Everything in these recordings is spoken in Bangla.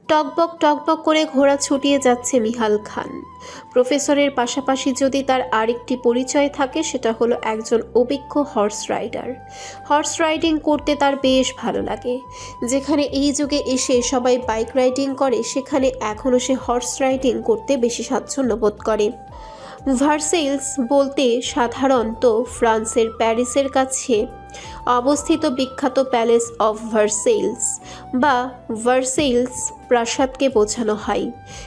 টকবক টকবক করে ঘোড়া ছুটিয়ে যাচ্ছে মিহাল খান। প্রফেসরের পাশাপাশি যদি তার আরেকটি পরিচয় থাকে সেটা হলো একজন অভিজ্ঞ হর্স রাইডার। হর্স রাইডিং করতে তার বেশ ভালো লাগে। যেখানে এই যুগে এসে সবাই বাইক রাইডিং করে, সেখানে এখনও সে হর্স রাইডিং করতে বেশি স্বাচ্ছন্দ্য বোধ করে। ভার্সেইলস বলতে সাধারণত ফ্রান্সের প্যারিসের কাছে অবস্থিত বিখ্যাত প্যালেস অফ ভার্সেইলস বা ভার্সেইলস প্রাসাদকে বোঝানো হয়।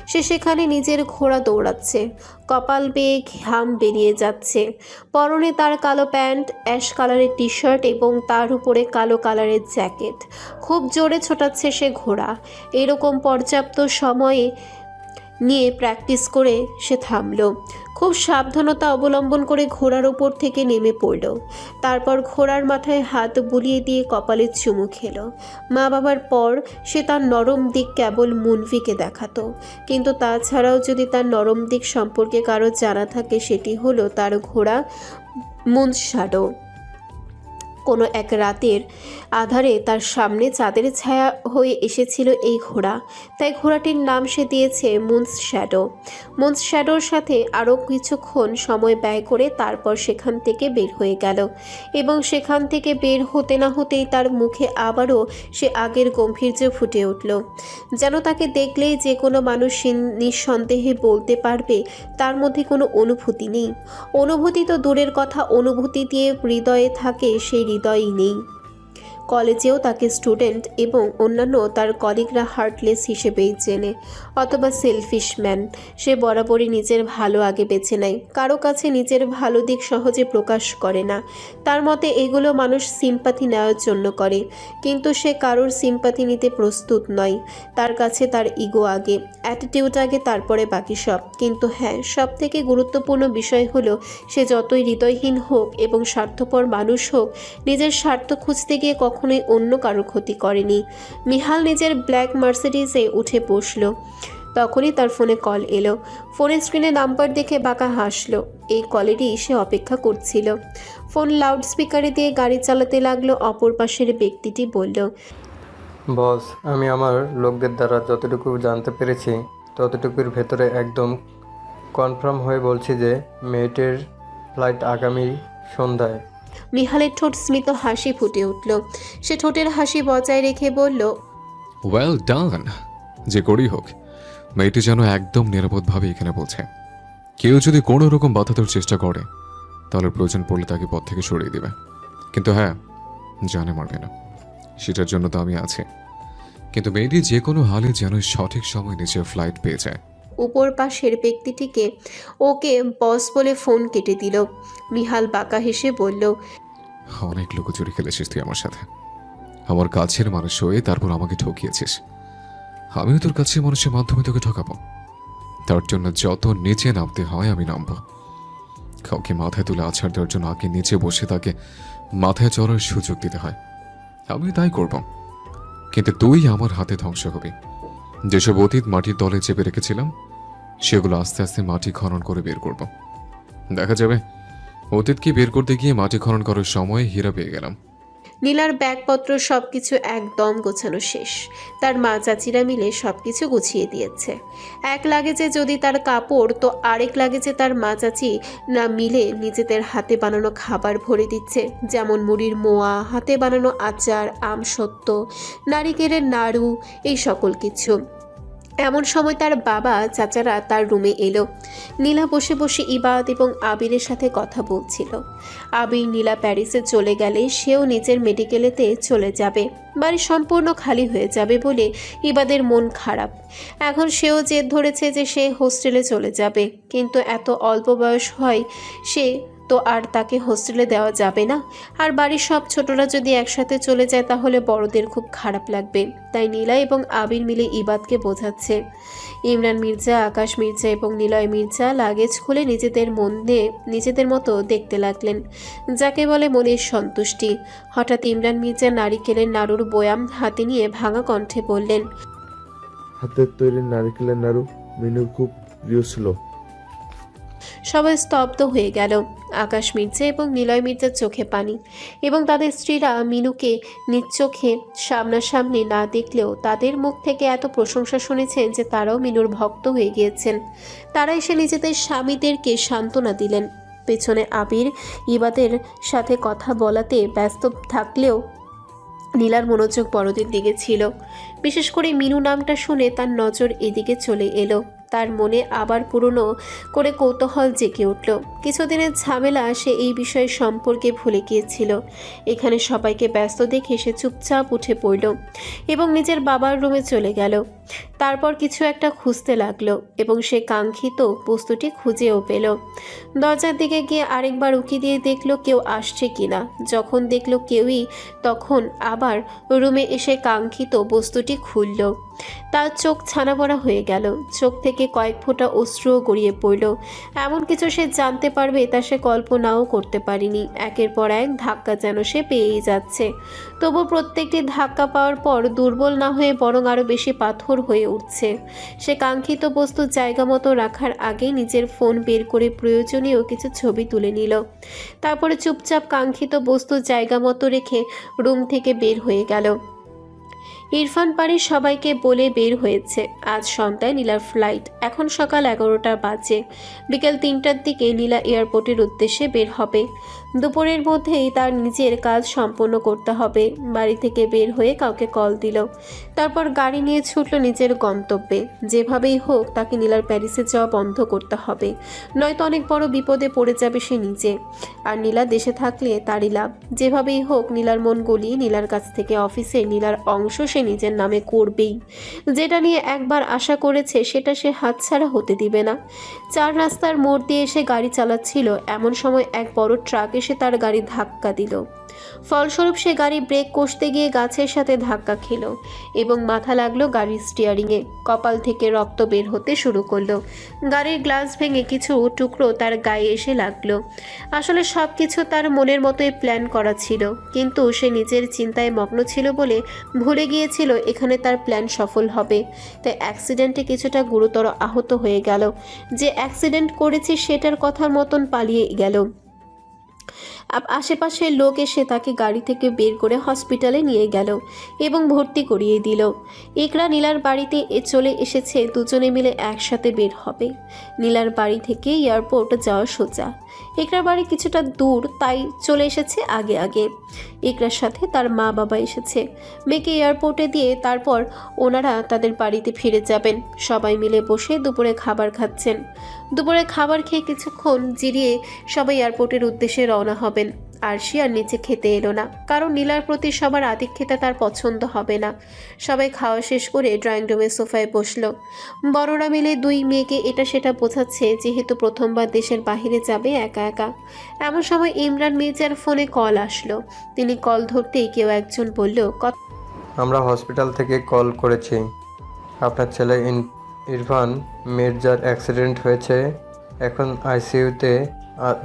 সে সেখানে নিজের ঘোড়া দৌড়াচ্ছে, কপাল বেয়ে ঘাম বেরিয়ে যাচ্ছে। পরনে তার কালো প্যান্ট, অ্যাশ কালারের টি শার্ট এবং তার উপরে কালো কালারের জ্যাকেট। খুব জোরে ছোটাচ্ছে সে ঘোড়া। এরকম পর্যাপ্ত সময়ে নিয়ে প্র্যাকটিস করে সে থামল। খুব সাবধানতা অবলম্বন করে ঘোড়ার ওপর থেকে নেমে পড়ল। তারপর ঘোড়ার মাথায় হাত বুলিয়ে দিয়ে কপালে চুমু খেল। মা বাবার পর সে তার নরম দিক কেবল মুনভিকে দেখাতো, কিন্তু তাছাড়াও যদি তার নরম দিক সম্পর্কে কারো জানা থাকে সেটি হলো তার ঘোড়া মুনশাডো। কোনো এক রাতের আধারে তার সামনে চাঁদের ছায়া হয়ে এসেছিল এই ঘোড়া, তাই ঘোড়াটির নাম সে দিয়েছে মুনস শ্যাডো। মুনস শ্যাডোর সাথে আরও কিছুক্ষণ সময় ব্যয় করে তারপর সেখান থেকে বের হয়ে গেল, এবং সেখান থেকে বের হতে না হতেই তার মুখে আবারও সে আগের গম্ভীর্য ফুটে উঠল। যেন তাকে দেখলেই যে কোনো মানুষ নিঃসন্দেহে বলতে পারবে তার মধ্যে কোনো অনুভূতি নেই। অনুভূতি তো দূরের কথা, অনুভূতি দিয়ে হৃদয়ে থাকে সেই হৃদয়ই নেই। কলেজেও তাকে স্টুডেন্ট এবং অন্যান্য তার কলিগরা হার্টলেস হিসেবেই চেনে, অথবা সেলফিশ ম্যান। সে বরাবরই নিজের ভালো আগে বেছে নেয়, কারো কাছে নিজের ভালো দিক সহজে প্রকাশ করে না। তার মতে এগুলো মানুষ সিম্পাথি নেওয়ার জন্য করে, কিন্তু সে কারোর সিম্পাথি নিতে প্রস্তুত নয়। তার কাছে তার ইগো আগে, অ্যাটিটিউড আগে, তারপরে বাকি সব। কিন্তু হ্যাঁ, সব থেকে গুরুত্বপূর্ণ বিষয় হলো সে যতই হৃদয়হীন হোক এবং স্বার্থপর মানুষ হোক, নিজের স্বার্থ খুঁজতে গিয়ে কখনোই অন্য কারোর ক্ষতি করেনি। মিহাল নিজের ব্ল্যাক মার্সিডিজে উঠে বসল। তখনই তার ফোনে কল এলো। ফোনের স্ক্রিনে নাম্বার দেখে বাঁকা হাসলো। এই কলেরই সে অপেক্ষা করছিল। ফোন লাউড স্পিকারে দিয়ে গাড়ি চালাতে লাগলো। অপর পাশের ব্যক্তিটি বলল, বস, আমি আমার লোকদের দ্বারা যতটুকু জানতে পেরেছি ততটুকুর ভেতরে একদম কনফার্ম হয়ে বলছি যে মেয়েটির ফ্লাইট আগামী সন্ধ্যায়। মিহালের ঠোঁট স্মিত হাসি ফুটে উঠল। সে ঠোঁটের হাসি বজায় রেখে বলল, ওয়েল ডান। যে করেই হোক, মেয়েটি যেন একদম নিরাপদভাবে এখানে পৌঁছে। কেউ যদি কোনো রকম বাধানোর চেষ্টা করে তাহলে প্রয়োজন পড়লে তাকে পথ থেকে সরিয়ে দেবে। কিন্তু হ্যাঁ, জানে মারবে না, সেটার জন্য তো আমি আছি। কিন্তু মেয়েটি যে কোনো হালে যেন সঠিক সময় নিজের ফ্লাইট পেয়ে যায়। উপর পাশের ব্যক্তিটিকে ওকে বস বলে ফোন কেটে দিল। মিহাল বাঁকা হেসে বলল, অনেক লুকোচুরি খেলেছিস তুই আমার সাথে। আমার কাছের মানুষ হয়ে তারপর আমাকে ঠকিয়েছিস। আমিও তোর কাছের মানুষের মাধ্যমে তোকে ঠকাবো। তার জন্য যত নিচে নামতে হয় আমি নামবো। কাউকে মাথায় তুলে আছাড় দেওয়ার জন্য আগে নিচে বসে তাকে মাথায় চড়ার সুযোগ দিতে হয়। আমি তাই করব। কিন্তু তুই আমার হাতে ধ্বংস হবি। যেসব অতীত মাটির তলে চেপে রেখেছিলাম সেগুলো আস্তে আস্তে মাটি খনন করে বের করব। দেখা যাবে অতীতকে বের করতে গিয়ে মাটি খনন করার সময় হীরা পেয়ে গেলাম। নীলার ব্যাগপত্র সবকিছু একদম গোছানো শেষ। তার মা চাচিরা মিলে সবকিছু গুছিয়ে দিয়েছে। এক লাগেজে যদি তার কাপড়, তো আরেক লাগেজে তার মা চাচি না মিলে নিজেদের হাতে বানানো খাবার ভরে দিচ্ছে, যেমন মুড়ির মোয়া, হাতে বানানো আচার, আমসত্ত্ব, নারিকেলের নাড়ু, এই সকল কিছু। এমন সময় তার বাবা চাচারা তার রুমে এলো। নীলা বসে বসে ইবাদ এবং আবিরের সাথে কথা বলছিল। আবির নীলা প্যারিসে চলে গেলে সেও নিজের মেডিকেলেতে চলে যাবে। বাড়ি সম্পূর্ণ খালি হয়ে যাবে বলে ইবাদের মন খারাপ। এখন সেও জেদ ধরেছে যে সে হোস্টেলে চলে যাবে, কিন্তু এত অল্প বয়স হয় সে তো আর তাকে হোস্টেলে দেওয়া যাবে না। আর বাড়ির সব ছোটরা যদি একসাথে চলে যায় তাহলে বড়দের খুব খারাপ লাগবে। তাই নীলা এবং আবির মিলে ইবাদকে বোঝাচ্ছে। ইমরান মির্জা, আকাশ মির্জা এবং নিলয় মির্জা লাগেজ খুলে নিজেদের মতো দেখতে লাগলেন, যাকে বলে মনের সন্তুষ্টি। হঠাৎ ইমরান মির্জা নারিকেলের নাড়ুর বয়াম হাতে নিয়ে ভাঙা কণ্ঠে বললেন, হাতের তৈরি নারকেলের নাড়ু মিনুর খুব প্রিয় ছিল। সবাই স্তব্ধ হয়ে গেল। আকাশ মির্জা এবং নিলয় মির্জার চোখে পানি, এবং তাদের স্ত্রীরা মিনুকে নিজ চোখে সামনাসামনি না দেখলেও তাদের মুখ থেকে এত প্রশংসা শুনেছেন যে তারাও মিনুর ভক্ত হয়ে গিয়েছেন। তারা এসে নিজেদের স্বামীদেরকে সান্ত্বনা দিলেন। পেছনে আবির ইবাদের সাথে কথা বলাতে ব্যস্ত থাকলেও নীলার মনোযোগ বড়দের দিকে ছিল। বিশেষ করে মিনু নামটা শুনে তার নজর এদিকে চলে এলো। তার মনে আবার পুরনো করে কৌতূহল জেগে উঠল। কিছুদিনের ঝামেলা সে এই বিষয় সম্পর্কে ভুলে গিয়েছিল। এখানে সবাইকে ব্যস্ত দেখে সে চুপচাপ উঠে পড়ল এবং নিজের বাবার রুমে চলে গেল। তারপর কিছু একটা খুঁজতে লাগলো এবং সে কাঙ্ক্ষিত বস্তুটি খুঁজেও পেল। দরজার দিকে গিয়ে আরেকবার উকি দিয়ে দেখলো কেউ আসছে কিনা। যখন দেখলো কেউই, তখন আবার রুমে এসে কাঙ্ক্ষিত বস্তুটি খুলল। তার চোখ ছানাবড়া হয়ে গেল। চোখ থেকে কয়েক ফোঁটা অশ্রুও গড়িয়ে পড়ল। এমন কিছু সে জানতে পারবে তা সে কল্পনাও করতে পারেনি। একের পর এক ধাক্কা যেন সে পেয়েই যাচ্ছে। তবু প্রত্যেকটি ধাক্কা পাওয়ার পর দুর্বল না হয়ে বরং আরও বেশি পাথর হয়ে উঠছে। সে কাঙ্ক্ষিত বস্তু জায়গা মতো রাখার আগে নিজের ফোন বের করে প্রয়োজনীয় কিছু ছবি তুলে নিল। তারপরে চুপচাপ কাঙ্ক্ষিত বস্তু জায়গা মতো রেখে রুম থেকে বের হয়ে গেল। ইরফান বাড়ির সবাইকে বলে বের হয়েছে। আজ সন্ধ্যায় নীলার ফ্লাইট। এখন সকাল 11টা বাজে। বিকেল 3টার দিকে নীলা এয়ারপোর্টের উদ্দেশ্যে বের হবে। দুপুরের মধ্যেই তার নিজের কাজ সম্পন্ন করতে হবে। বাড়ি থেকে বের হয়ে কাউকে কল দিল। তারপর গাড়ি নিয়ে ছুটল নিজের গন্তব্যে। যেভাবেই হোক তাকে নীলার প্যারিসে যাওয়া বন্ধ করতে হবে, নয়তো অনেক বড় বিপদে পড়ে যাবে সে নিজে। আর নীলা দেশে থাকলে তারই লাভ। যেভাবেই হোক নীলার মন গলিয়ে নীলার কাছ থেকে অফিসে নীলার অংশ সে নিজের নামে করবেই। যেটা নিয়ে একবার আশা করেছে সেটা সে হাতছাড়া হতে দিবে না। 4 রাস্তার মোড় দিয়ে এসে গাড়ি চালাচ্ছিল, এমন সময় এক বড় ট্রাক এসে তার গাড়ি ধাক্কা দিল। ফলস্বরূপ সে গাড়ি ব্রেক কষতে গিয়ে গাছের সাথে ধাক্কা খেল এবং মাথা লাগলো গাড়ির স্টিয়ারিংয়ে। কপাল থেকে রক্ত বের হতে শুরু করলো। গাড়ির গ্লাস ভেঙে কিছু টুকরো তার গায়ে এসে লাগলো। আসলে সব কিছু তার মনের মতোই প্ল্যান করা ছিল, কিন্তু সে নিজের চিন্তায় মগ্ন ছিল বলে ভুলে গিয়েছিল এখানে তার প্ল্যান সফল হবে। তাই অ্যাক্সিডেন্টে কিছুটা গুরুতর আহত হয়ে গেল। যে অ্যাক্সিডেন্ট করেছে সেটার কথার মতন পালিয়ে গেল। আশেপাশের লোক এসে তাকে গাড়ি থেকে বের করে হসপিটালে নিয়ে গেল এবং ভর্তি করিয়ে দিল। ইকরা নীলার বাড়িতে চলে এসেছে। দুজনে মিলে একসাথে বের হবে। নীলার বাড়ি থেকে এয়ারপোর্ট যাওয়া সোজা। ইকরার বাড়ি কিছুটা দূর, তাই চলে এসেছে আগে আগে। ইকরার সাথে তার মা বাবা এসেছে। মেয়েকে এয়ারপোর্টে দিয়ে তারপর ওনারা তাদের বাড়িতে ফিরে যাবেন। সবাই মিলে বসে দুপুরে খাবার খাচ্ছেন। দুপুরে খাবার খেয়ে কিছুক্ষণ জিরিয়ে সবাই এয়ারপোর্টের উদ্দেশ্যে রওনা হবেন। আরশি আর নিচে খেতে এলো না, কারণ নীলার প্রতি সবার আতিথ্যতা তার পছন্দ হবে না। সবাই খাওয়া শেষ করে ড্রয়িং রুমের সোফায় বসলো। বড়রা মিলে 2 মেয়েকে এটা সেটা বোঝাচ্ছে, যেহেতু প্রথমবার দেশের বাইরে যাবে একা একা। এমন সময় ইমরান মির্জার ফোনে কল আসলো। তিনি কল ধরতেই কেউ একজন বলল, আমরা হসপিটাল থেকে কল করেছি। আপনার ছেলে ইরফান মির্জার অ্যাক্সিডেন্ট হয়েছে। এখন আইসিইউতে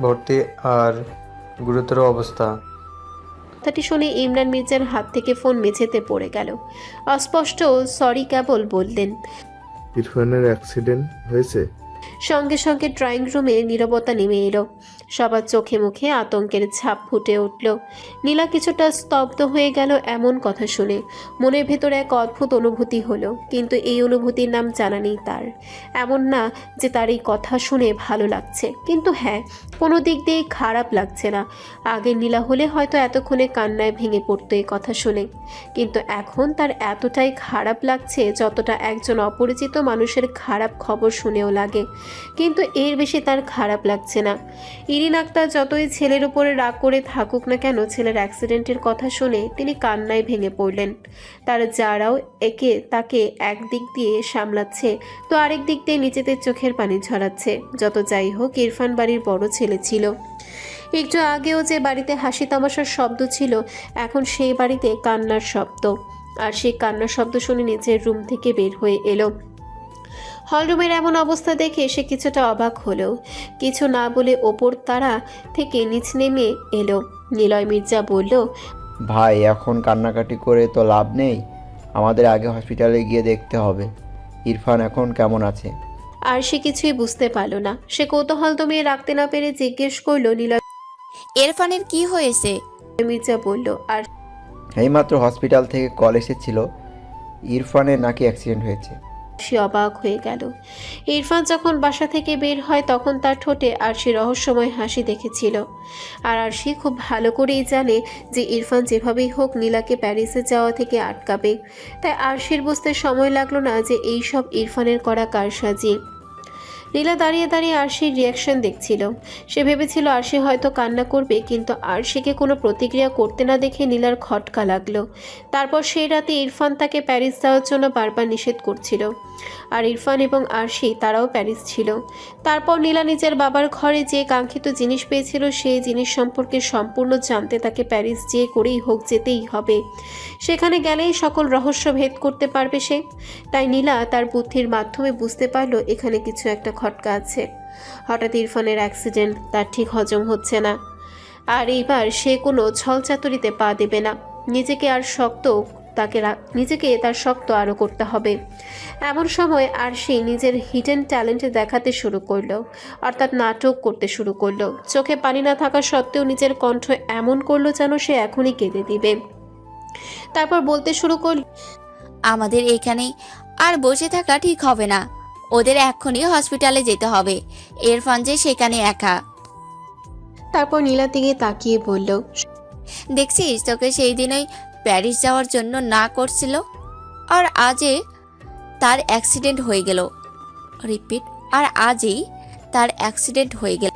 ভর্তি আর গুরুতর অবস্থা। কথাটি শুনে ইমরান মির্জার হাত থেকে ফোন মেঝেতে পড়ে গেল। অস্পষ্ট সরি কেবল বললেন। ইরফানের অ্যাক্সিডেন্ট হয়েছে? সঙ্গে সঙ্গে ড্রয়িং রুমে নীরবতা নেমে এলো। সবার চোখে মুখে আতঙ্কের ছাপ ফুটে উঠল। নীলা কিছুটা স্তব্ধ হয়ে গেল এমন কথা শুনে। মনের ভেতরে এক অদ্ভুত অনুভূতি হলো, কিন্তু এই অনুভূতির নাম জানা নেই তার। এমন না যে তার এই কথা শুনে ভালো লাগছে, কিন্তু হ্যাঁ, কোনো দিক দিয়ে খারাপ লাগছে না। আগে নীলা হলে হয়তো এতক্ষণে কান্নায় ভেঙে পড়তো এই কথা শুনে, কিন্তু এখন তার এতটাই খারাপ লাগছে যতটা একজন অপরিচিত মানুষের খারাপ খবর শুনেও লাগে। কিন্তু এর বেশি তার খারাপ লাগছে না। ইরিন আক্তার যতই ছেলের উপরে রাগ করে থাকুক না কেন, ছেলের অ্যাক্সিডেন্টের কথা শুনে তিনি কান্নায় ভেঙে পড়লেন। তার যারাও তাকে একদিক দিয়ে সামলাচ্ছে তো আরেক দিক দিয়ে নিজেদের চোখের পানি ঝরাচ্ছে। যত যাই হোক, ইরফান বাড়ির বড় ছেলে ছিল। একটু আগেও যে বাড়িতে হাসি তামাশার শব্দ ছিল, এখন সেই বাড়িতে কান্নার শব্দ। আর সেই কান্নার শব্দ শুনে নিজের রুম থেকে বের হয়ে এলো। হলরুমের এমন অবস্থা দেখে সে কিছুটা অবাক হলো। কিছু না বলে ওপর তারা থেকে নিচ নেমে এলো। নিলয় মির্জা বলল, ভাই, এখন কান্নাকাটি করে তো লাভ নেই। আমাদের আগে হসপিটালে গিয়ে দেখতে হবে ইরফান এখন কেমন আছে। আর সে কিছুই বুঝতে পারল না। সে কৌতূহল দমিয়ে রাখতে না পেরে জিজ্ঞেস করলো। নীলা ইরফানের কি হয়েছে? মির্জা বলল। আর এইমাত্র হসপিটাল থেকে কল এসেছিল ইরফানের নাকি অ্যাক্সিডেন্ট হয়েছে। সে অবাক হয়ে গেল। ইরফান যখন বাসা থেকে বের হয় তখন তার ঠোঁটে আরশি রহস্যময় হাসি দেখেছিল। আর আরশি খুব ভালো করেই জানে যে ইরফান যেভাবেই হোক নীলাকে প্যারিসে যাওয়া থেকে আটকাবে। তাই আরশির বুঝতে সময় লাগলো না যে এই সব ইরফানের করা কারসাজি। নীলা দাঁড়িয়ে দাঁড়িয়ে আরশির রিয়াকশন দেখছিল। সে ভেবেছিল আরশি হয়তো কান্না করবে, কিন্তু আরশিকে কোনো প্রতিক্রিয়া করতে না দেখে নীলার খটকা লাগলো। তারপর সেই রাতে ইরফান তাকে প্যারিস যাওয়ার জন্য বারবার নিষেধ করছিল। আর ইরফান এবং আরশি তারাও প্যারিস ছিল। তারপর নীলা নিজের বাবার ঘরে যে কাঙ্ক্ষিত জিনিস পেয়েছিল সেই জিনিস সম্পর্কে সম্পূর্ণ জানতে তাকে প্যারিস যে করেই হোক যেতেই হবে। সেখানে গেলেই সকল রহস্য ভেদ করতে পারবে সে। তাই নীলা তার বুদ্ধির মাধ্যমে বুঝতে পারল এখানে কিছু একটা খটকা আছে। হঠাৎ ইরফানের অ্যাক্সিডেন্ট তার ঠিক হজম হচ্ছে না। আর এইবার সে কোনো ছলচাতুরিতে পা দেবে না। নিজেকে তার শক্ত আরও করতে হবে। এমন সময় আরশি নিজের হিডেন ট্যালেন্ট দেখাতে শুরু করলো, অর্থাৎ নাটক করতে শুরু করলো। চোখে পানি না থাকা সত্ত্বেও নিজের কণ্ঠ এমন করলো যেন সে এখনই কেঁদে দিবে। তারপর বলতে শুরু করল, আমাদের এখানে আর বসে থাকা ঠিক হবে না। ওদের এক্ষুনি হসপিটালে যেতে হবে। ইরফান যে সেখানে একা। তারপর নীলার দিকে তাকিয়ে বলল, দেখছিস, তোকে সেই দিনই প্যারিস যাওয়ার জন্য না করছিল, আর আজই তার অ্যাক্সিডেন্ট হয়ে গেল। রিপিট, আর আজই তার অ্যাক্সিডেন্ট হয়ে গেল।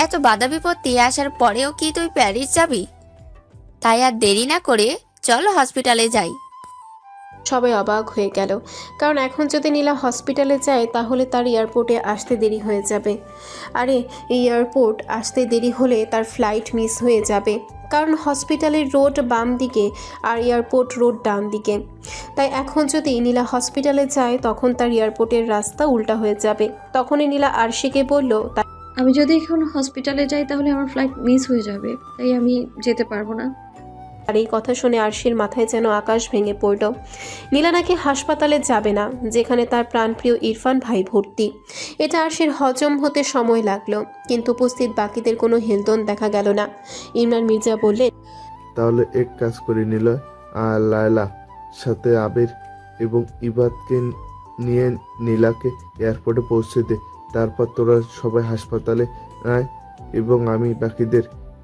এত বাধা বিপত্তি আসার পরেও কি তুই প্যারিস যাবি? তাই আর দেরি না করে চলো হসপিটালে যাই। সবাই অবাক হয়ে গেল, কারণ এখন যদি নীলা হসপিটালে যায় তাহলে তার এয়ারপোর্টে আসতে দেরি হয়ে যাবে। আরে এয়ারপোর্ট আসতে দেরি হলে তার ফ্লাইট মিস হয়ে যাবে, কারণ হসপিটালের রোড বাম দিকে আর এয়ারপোর্ট রোড ডান দিকে। তাই এখন যদি নীলা হসপিটালে যায় তখন তার এয়ারপোর্টের রাস্তা উল্টা হয়ে যাবে। তখনই নীলা আরশিকে বলল, আমি যদি এখন হসপিটালে যাই তাহলে আমার ফ্লাইট মিস হয়ে যাবে, তাই আমি যেতে পারবো না। আর এই কথা শুনে আরশির মাথায় যেন আকাশ ভেঙে পড়ল। নীলা নাকি হাসপাতালে যাবে না, যেখানে তার প্রাণপ্রিয় ইরফান ভাই ভর্তি। এটা আরশির হজম হতে সময় লাগলো, কিন্তু উপস্থিত বাকিদের কোনো হেলদোল দেখা গেল না। ইমরান মির্জা বললেন, তাহলে এক কাজ করি নিলয় আর লায়লা সাথে আবির এবং ইবাদকে নিয়ে নীলাকে এয়ারপোর্টে পৌঁছে দে। তারপর তোরা সবাই হাসপাতালে আয় এবং আমি বাকিদের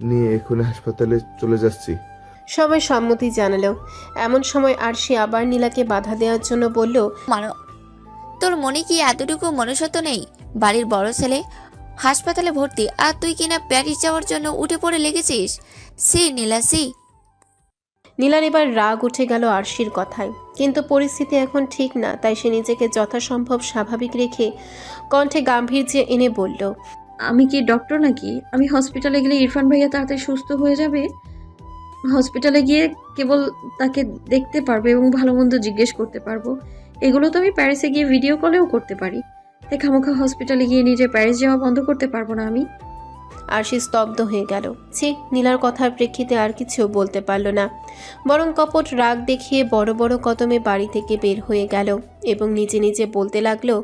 নিয়ে এখনই হাসপাতালে চলে যাচ্ছি। সবাই সম্মতি জানালো। এমন সময় আরশি আবার নীলাকে বাধা দেওয়ার জন্য বলল, তোর মনে কি এতটুকু মনুষ্যত্ব নেই? বাড়ির বড় ছেলে হাসপাতালে ভর্তি, আর তুই কিনা প্যারিস যাওয়ার জন্য উঠে পড়ে লেগেছিস। সি নীলা, সি। নীলার এবার রাগ উঠে গেল আরশির কথায়, কিন্তু পরিস্থিতি এখন ঠিক না। তাই সে নিজেকে যথাসম্ভব স্বাভাবিক রেখে কণ্ঠে গাম্ভীর্য এনে বলল, আমি কি ডক্টর নাকি? আমি হসপিটালে গেলে ইরফান ভাইয়া তাড়াতাড়ি সুস্থ হয়ে যাবে। হসপিটালে গিয়ে কেবল তাকে দেখতে পারবো এবং ভালো মন্দ জিজ্ঞেস করতে পারবো। এগুলো তো আমি প্যারিসে গিয়ে ভিডিও কলেও করতে পারি। তাই খামোখা হসপিটালে গিয়ে নিজে প্যারিস যাওয়া বন্ধ করতে পারবো না আমি। আরশি স্তব্ধ হয়ে গেল। নীলার কথার প্রেক্ষিতে আর কিছু বলতে পারল না, বরং কপট রাগ দেখিয়ে বড় বড় কদমে বাড়ি থেকে বের হয়ে গেল এবং নিজে নিজে বলতে লাগলো,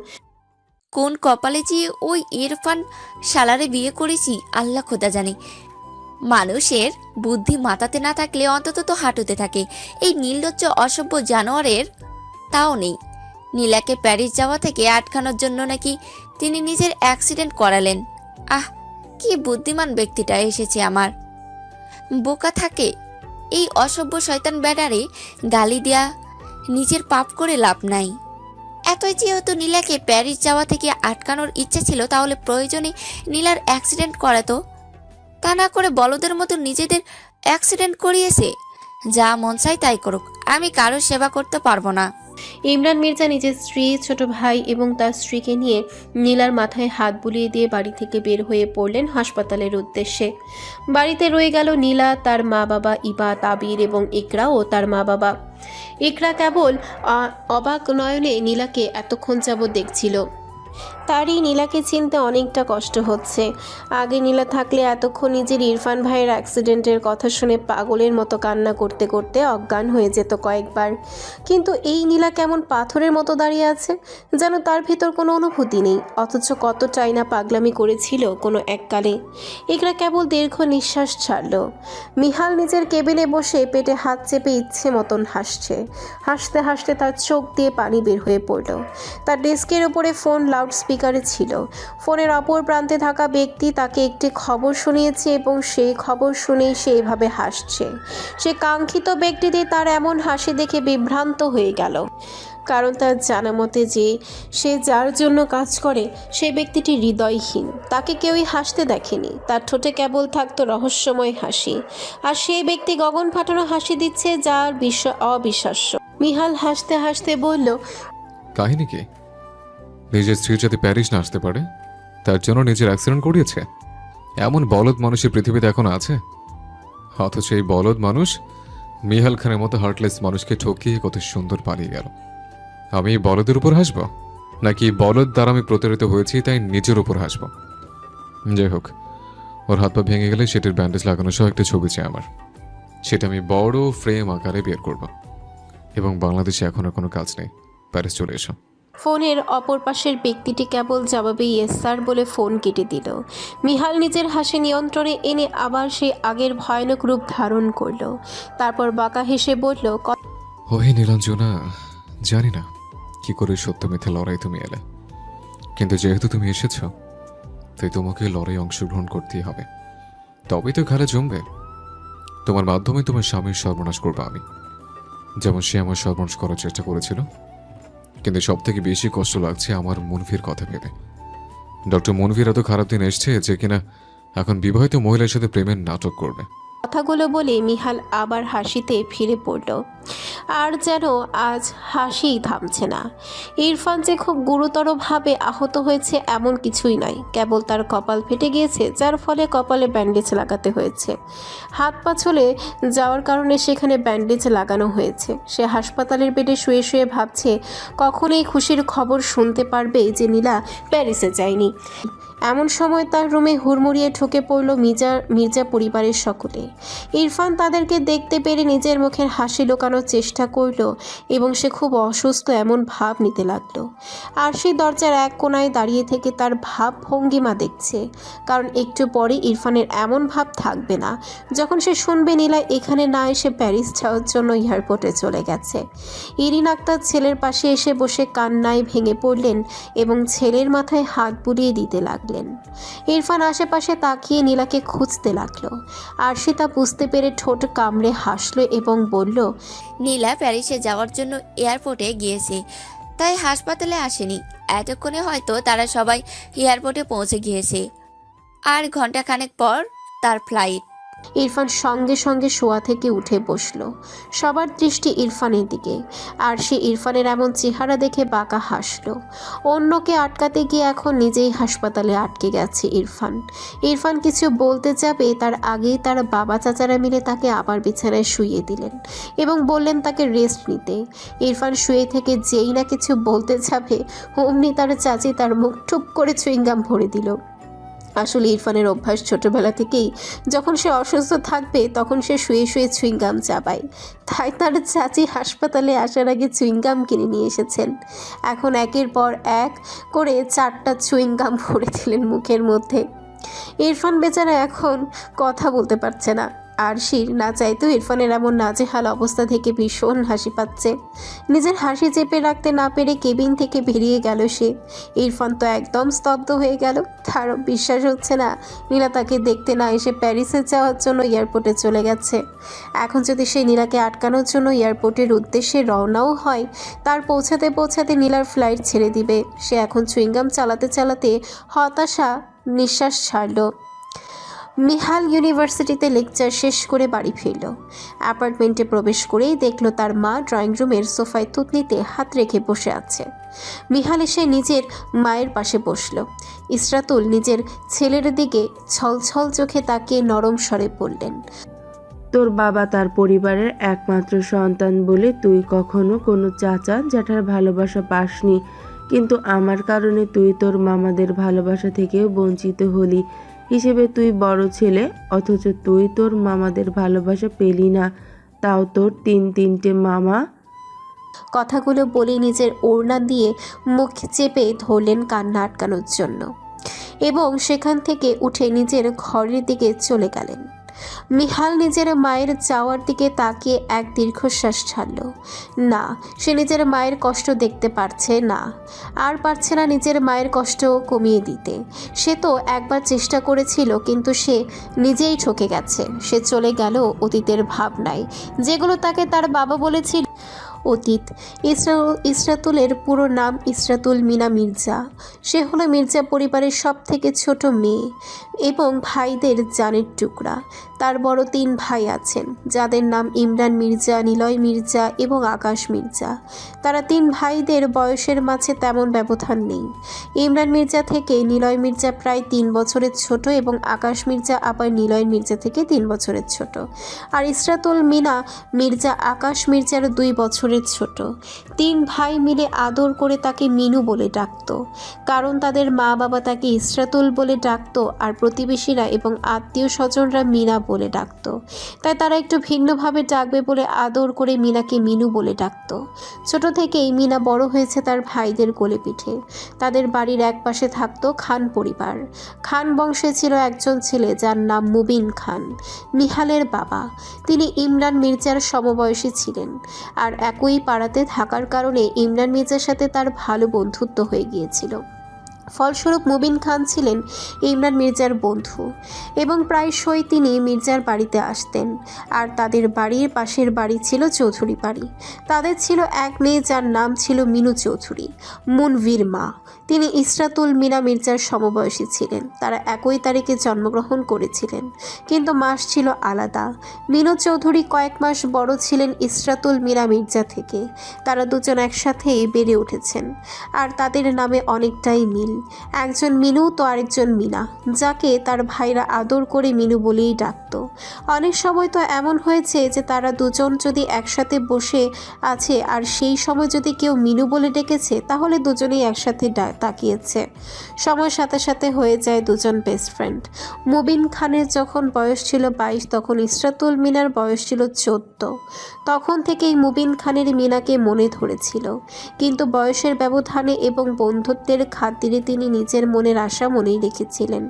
কোন কপালে যে ওই ইরফান শালারে বিয়ে করেছি আল্লাহ খোদা জানে। মানুষের বুদ্ধি মাথাতে না থাকলে অন্তত তো হাঁটুতে থাকে। এই নির্লজ্জ অসভ্য জানোয়ারের তাও নেই। নীলাকে প্যারিস যাওয়া থেকে আটকানোর জন্য নাকি তিনি নিজের অ্যাক্সিডেন্ট করালেন। আহ, কি বুদ্ধিমান ব্যক্তিটা এসেছে আমার। বোকা থাকে এই অসভ্য শয়তান ব্যাটারে গালি দেয়া নিজের পাপ করে লাভ নাই। এতই যেহেতু নীলাকে প্যারিস যাওয়া থেকে আটকানোর ইচ্ছে ছিল, তাহলে প্রয়োজনে নীলার অ্যাক্সিডেন্ট করাতো। তা না করে বলদের মতো নিজেদের অ্যাক্সিডেন্ট করিয়েছে। যা মন চাই তাই করুক, আমি কারোর সেবা করতে পারবো না। ইমরান মির্জা নিজের স্ত্রী, ছোট ভাই এবং তার স্ত্রীকে নিয়ে নীলার মাথায় হাত বুলিয়ে দিয়ে বাড়ি থেকে বের হয়ে পড়লেন হাসপাতালের উদ্দেশ্যে। বাড়িতে রয়ে গেল নীলা, তার মা বাবা ইবাদ, আবির এবং ইকরা ও তার মা বাবা। ইকরা কেবল অবাক নয়নে নীলাকে এতক্ষণ যাবৎ দেখছিল। তারই নীলাকে চিনতে অনেকটা কষ্ট হচ্ছে। আগে নীলা থাকলে এতক্ষণ নিজের ইরফান ভাইয়ের অ্যাক্সিডেন্টের কথা শুনে পাগলের মতো কান্না করতে করতে অজ্ঞান হয়ে যেত কয়েকবার, কিন্তু এই নীলা কেমন পাথরের মতো দাঁড়িয়ে আছে, যেন তার ভেতর কোনো অনুভূতি নেই, অথচ কতটাই না পাগলামি করেছিল কোনো এককালে। ইকরা কেবল দীর্ঘ নিঃশ্বাস ছাড়ল। মিহাল নিজের কেবিনে বসে পেটে হাত চেপে ইচ্ছে মতন হাসছে। হাসতে হাসতে তার চোখ দিয়ে পানি বের হয়ে পড়ল। তার ডেস্কের ওপরে ফোন লাউড স্পিকারে ছিল। ফোনের অপর প্রান্তে থাকা ব্যক্তি তাকে একটি খবর শুনিয়েছে এবং সেই খবর শুনেই সে এভাবে হাসছে। সে কাঙ্ক্ষিত ব্যক্তিটি তার এমন হাসি দেখে বিভ্রান্ত হয়ে গেল, কারণ তার জানা মতে যে সে যার জন্য কাজ করে সেই ব্যক্তিটি হৃদয়হীন, তাকে কেউই হাসতে দেখেনি। তার ঠোঁটে কেবল থাকতো রহস্যময় হাসি, আর সেই ব্যক্তি গগন ফাটানো হাসি দিচ্ছে যার অবিশ্বাস্য। মিহাল হাসতে হাসতে বলল, কাহিনী কি? নিজের স্ত্রী যাতে প্যারিস না আসতে পারে তার জন্য নিজের অ্যাক্সিডেন্ট করিয়েছে। এমন বলদ মানুষের পৃথিবীতে এখন আছে, অথচ এই বলদ মানুষ মিহাল খানের মতো হার্টলেস মানুষকে ঠকিয়ে কত সুন্দর পালিয়ে গেল। আমি এই বলদের উপর হাসবো, নাকি বলদ দ্বারা আমি প্রতারিত হয়েছি তাই নিজের উপর হাসবো? যাই হোক, ওর হাত পা ভেঙে গেলে সেটির ব্যান্ডেজ লাগানো সহ একটা ছবি চাই আমার। সেটা আমি বড় ফ্রেম আকারে বের করব। এবং বাংলাদেশে এখন আর কোনো কাজ নেই, প্যারিস চলে এসো। ফোনের অপর পাশের ব্যক্তিটি কেবল জবাবে ইয়েস স্যার বলে ফোন কেটে দিল। মিহাল নিজের হাসি নিয়ন্ত্রণে এনে আবার সেই আগের ভয়ানক রূপ ধারণ করল। তারপর বাঁকা হেসে বলল, ওহে নীলাঞ্জনা, জানি না কি করে সত্য মিথ্যা লড়াই তুমি এলে, কিন্তু যেহেতু তুমি এসেছ তাই তোমাকে লড়াই অংশগ্রহণ করতেই হবে। তবেই তো খেলা জমবে। তোমার মাধ্যমে তোমার স্বামীর সর্বনাশ করবো আমি, যেমন সে আমার সর্বনাশ করার চেষ্টা করেছিল। কিন্তু সব থেকে বেশি কষ্ট লাগছে আমার মনভির কথা ভেবে। ডক্টর মনভির এত খারাপ দিন এসছে যে কিনা এখন বিবাহিত মহিলার সাথে প্রেমের নাটক করবে। কথাগুলো বলে মিহাল আবার হাসিতে ফিরে পড়ল। আর যেন আজ হাসিই থামছে না। ইরফান যে খুব গুরুতরভাবে আহত হয়েছে এমন কিছুই নয়, কেবল তার কপাল ফেটে গিয়েছে, যার ফলে কপালে ব্যান্ডেজ লাগাতে হয়েছে। হাত পা চলে যাওয়ার কারণে সেখানে ব্যান্ডেজ লাগানো হয়েছে। সে হাসপাতালের বেডে শুয়ে শুয়ে ভাবছে কখন এই খুশির খবর শুনতে পারবে যে নীলা প্যারিসে যায়নি। এমন সময় তার রুমে হুড়মুড়িয়ে ঢুকে পড়ল মির্জা পরিবারের সকলে। ইরফান তাদেরকে দেখতে পেরে নিজের মুখের হাসি লুকানোর চেষ্টা করল এবং সে খুব অসুস্থ এমন ভাব নিতে লাগলো। আর সেই দরজার এক কোণায় দাঁড়িয়ে থেকে তার ভাব ভঙ্গিমা দেখছে, কারণ একটু পরে ইরফানের এমন ভাব থাকবে না যখন সে শুনবে নীলা এখানে না এসে প্যারিস যাওয়ার জন্য এয়ারপোর্টে চলে গেছে। ইরিন আক্তার ছেলের পাশে এসে বসে কান্নায় ভেঙে পড়লেন এবং ছেলের মাথায় হাত বুলিয়ে দিতে লাগলেন। ইরফান আশেপাশে তাকিয়ে নীলাকে খুঁজতে লাগলো, আর সে তা বুঝতে পেরে ঠোঁট কামড়ে হাসলো এবং বলল, নীলা প্যারিসে যাওয়ার জন্য এয়ারপোর্টে গিয়েছে, তাই হাসপাতালে আসেনি। এতক্ষণে হয়তো তারা সবাই এয়ারপোর্টে পৌঁছে গিয়েছে, আর ঘন্টাখানেক পর তার ফ্লাইট। ইরফান সঙ্গে সঙ্গে শোয়া থেকে উঠে বসল। সবার দৃষ্টি ইরফানের দিকে, আর সে ইরফানের এমন চেহারা দেখে বাঁকা হাসল। অন্যকে আটকাতে গিয়ে এখন নিজেই হাসপাতালে আটকে গেছে ইরফান। ইরফান কিছু বলতে যাবে তার আগেই তার বাবা চাচারা মিলে তাকে আবার বিছানায় শুইয়ে দিলেন এবং বললেন তাকে রেস্ট নিতে। ইরফান শুয়ে থেকে যেই না কিছু বলতে যাবে অমনি তার চাচি তার মুখ টুপ করে চুইংগাম ভরে দিল। আসলে ইরফানের অভ্যাস ছোটবেলা থেকেই, যখন সে অসুস্থ থাকবে তখন সে শুয়ে শুয়ে চুইংগাম চাবায়, তাই তার চাচি হাসপাতালে আসার আগে চুইংগাম কিনে নিয়ে এসেছেন। এখন একের পর এক করে 4টা চুইংগাম ভরে দিলেন মুখের মধ্যে। ইরফান বেচারা এখন কথা বলতে পারছে না। আরশির না চাইতেও ইরফানের এমন নাজেহাল অবস্থা থেকে ভীষণ হাসি পাচ্ছে। নিজের হাসি চেপে রাখতে না পেরে কেবিন থেকে বেরিয়ে গেল সে। ইরফান তো একদম স্তব্ধ হয়ে গেল। তারও বিশ্বাস হচ্ছে না নীলা তাকে দেখতে না এসে প্যারিসে যাওয়ার জন্য এয়ারপোর্টে চলে গেছে। এখন যদি সেই নীলাকে আটকানোর জন্য এয়ারপোর্টের উদ্দেশ্যে রওনাও হয়, তার পৌঁছাতে পৌঁছাতে নীলার ফ্লাইট ছেড়ে দিবে। সে এখন চুইংগাম চালাতে চালাতে হতাশা নিঃশ্বাস ছাড়ল। মিহাল ইউনিভার্সিটিতে লেকচার শেষ করে বাড়ি ফিরল। অ্যাপার্টমেন্টে প্রবেশ করেই দেখল তার মা ড্রয়িং রুমের সোফায় থুতনিতে হাত রেখে বসে আছে। মিহাল এসে নিজের মায়ের পাশে বসল। ইসরাতুল নিজের ছেলের দিকে ছলছল চোখে তাকিয়ে নরম স্বরে বললেন, তোর বাবা তার পরিবারের একমাত্র সন্তান বলে তুই কখনো কোনো চাচা জ্যাঠার ভালোবাসা পাসনি, কিন্তু আমার কারণে তুই তোর মামাদের ভালোবাসা থেকেও বঞ্চিত হলি হিসেবে তুই বড় ছেলে, অথচ তুই তোর মামাদের ভালোবাসা পেলি না, তাও তোর তিনটে মামা। কথাগুলো বলে নিজের ওড়না দিয়ে মুখ চেপে ধরলেন কান্না আটকানোর জন্য এবং সেখান থেকে উঠে নিজের ঘরের দিকে চলে গেলেন। মিহাল নিজের মায়ের যাওয়ার দিকে তাকিয়ে এক দীর্ঘশ্বাস ছাড়ল। না, সে নিজের মায়ের কষ্ট দেখতে পারছে না, আর পারছে না নিজের মায়ের কষ্ট কমিয়ে দিতে। সে তো একবার চেষ্টা করেছিল, কিন্তু সে নিজেই ঠকে গেছে। সে চলে গেল অতীতের ভাবনায়, যেগুলো তাকে তার বাবা বলেছিল। অতীত। ইসরাতুলের পুরো নাম ইসরাতুল মিনা মির্জা। সে হলো মির্জা পরিবারের সব থেকে ছোট মেয়ে এবং ভাইদের জানের টুকরা। তার বড় 3 ভাই আছেন, যাদের নাম ইমরান মির্জা, নিলয় মির্জা এবং আকাশ মির্জা। তারা 3 ভাইদের বয়সের মাঝে তেমন ব্যবধান নেই। ইমরান মির্জা থেকে নিলয় মির্জা প্রায় 3 বছরের ছোট এবং আকাশ মির্জা আবার নিলয় মির্জা থেকে 3 বছরের ছোট। আর ইসরাতুল মিনা মির্জা আকাশ মির্জার 2 বছরের ছোট। 3 ভাই মিলে আদর করে তাকে মিনু বলে ডাকতো, কারণ তাদের মা বাবা তাকে ইসরাতুল বলে ডাকতো আর প্রতিবেশীরা এবং আত্মীয় স্বজনরা মিনা বলে ডাকতো। তাই তারা একটু ভিন্নভাবে ডাকবে বলে আদর করে মিনাকে মিনু বলে ডাকতো। ছোট থেকেই মিনা বড় হয়েছে তার ভাইদের কোলে পিঠে। তাদের বাড়ির এক পাশে থাকতো খান পরিবার। খান বংশে ছিল একজন ছেলে যার নাম মুবিন খান, মিহালের বাবা। তিনি ইমরান মির্জার সমবয়সী ছিলেন, আর একই পাড়াতে থাকার কারণে ইমরান মির্জার সাথে তার ভালো বন্ধুত্ব হয়ে গিয়েছিল। ফলস্বরূপ মুবিন খান ছিলেন ইমরান মির্জার বন্ধু এবং প্রায়শই তিনি মির্জার বাড়িতে আসতেন। আর তাদের বাড়ির পাশের বাড়ি ছিল চৌধুরী বাড়ি। তাদের ছিল এক মেয়ে যার নাম ছিল মিনু চৌধুরী, মুনভীর মা। তিনি ইসরাতুল মিনা মির্জার সমবয়সী ছিলেন। তারা একই তারিখে জন্মগ্রহণ করেছিলেন, কিন্তু মাস ছিল আলাদা। মিনু চৌধুরী কয়েক মাস বড় ছিলেন ইসরাতুল মিনা মির্জা থেকে। তারা দুজন একসাথেই বেড়ে উঠেছেন, আর তাদের নামে অনেকটাই মিল। একজন মিনু তো আরেকজন মিনা, যাকে তার ভাইরা আদর করে মিনু বলেই ডাকত। অনেক সময় তো এমন হয়েছে যে তারা দুজন যদি একসাথে বসে আছে আর সেই সময় যদি কেউ মিনু বলে ডেকেছে, তাহলে দুজনেই একসাথে তাকিয়েছে। সময়ের সাথে সাথে হয়ে যায় দুজন বেস্ট ফ্রেন্ড। মুবিন খানের যখন বয়স ছিল 22, তখন ইসরাতুল মিনার বয়স ছিল 14। তখন থেকেই মুবিন খানের মিনাকে মনে ধরেছিল, কিন্তু বয়সের ব্যবধানে এবং বন্ধুত্বের খাতিরে তিনি নিজের মনের আশা মনেই রেখেছিলেন।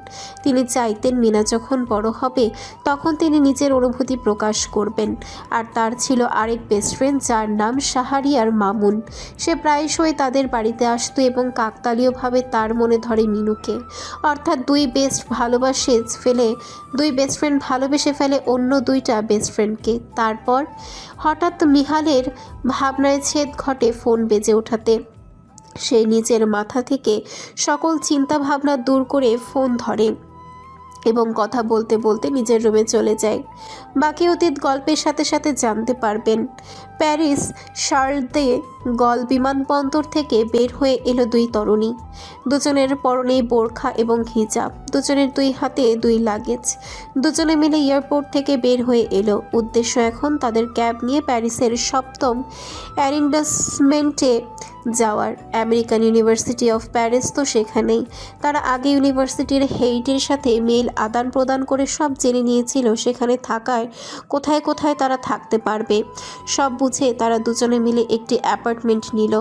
তিনি চাইতেন মিনা যখন বড় হবে তখন তিনি নিজের অনুভূতি প্রকাশ করবেন। আর তার ছিল আরেক বেস্ট ফ্রেন্ড যার নাম শাহরিয়ার মামুন। সে প্রায়শই তাদের বাড়িতে আসতো এবং কাকতালীয়ভাবে তার মনে ধরে মিনুকে। অর্থাৎ দুই বেস্ট ফ্রেন্ড ভালোবেসে ফেলে অন্য 2টা বেস্ট ফ্রেন্ডকে। তারপর হঠাৎ মিহালের ভাবনায় ছেদ ঘটে ফোন বেজে ওঠাতে। সে নিজের মাথা থেকে সকল চিন্তা ভাবনা দূর করে ফোন ধরে এবং কথা বলতে বলতে নিজের রুমে চলে যায়। বাকি অতীত গল্পের সাথে সাথে জানতে পারবেন। প্যারিস শার্ল দে গল বিমানবন্দর থেকে বের হয়ে এলো 2 তরুণী। দুজনের পরনে বোরখা এবং হিজাব, দুজনের 2 হাতে 2 লাগেজ। দুজনে মিলে এয়ারপোর্ট থেকে বের হয়ে এলো। উদ্দেশ্য এখন তাদের ক্যাব নিয়ে প্যারিসের 7ম অ্যারেন্ডসমেন্টে যাওয়ার। আমেরিকান ইউনিভার্সিটি অফ প্যারিস তো সেখানেই। তারা আগে ইউনিভার্সিটির হেইটের সাথে মেল আদান প্রদান করে সব জেনে নিয়েছিল সেখানে থাকায় কোথায় কোথায় তারা থাকতে পারবে। সব বুঝে তারা দুজনে মিলে একটি অ্যাপার্টমেন্ট নিল।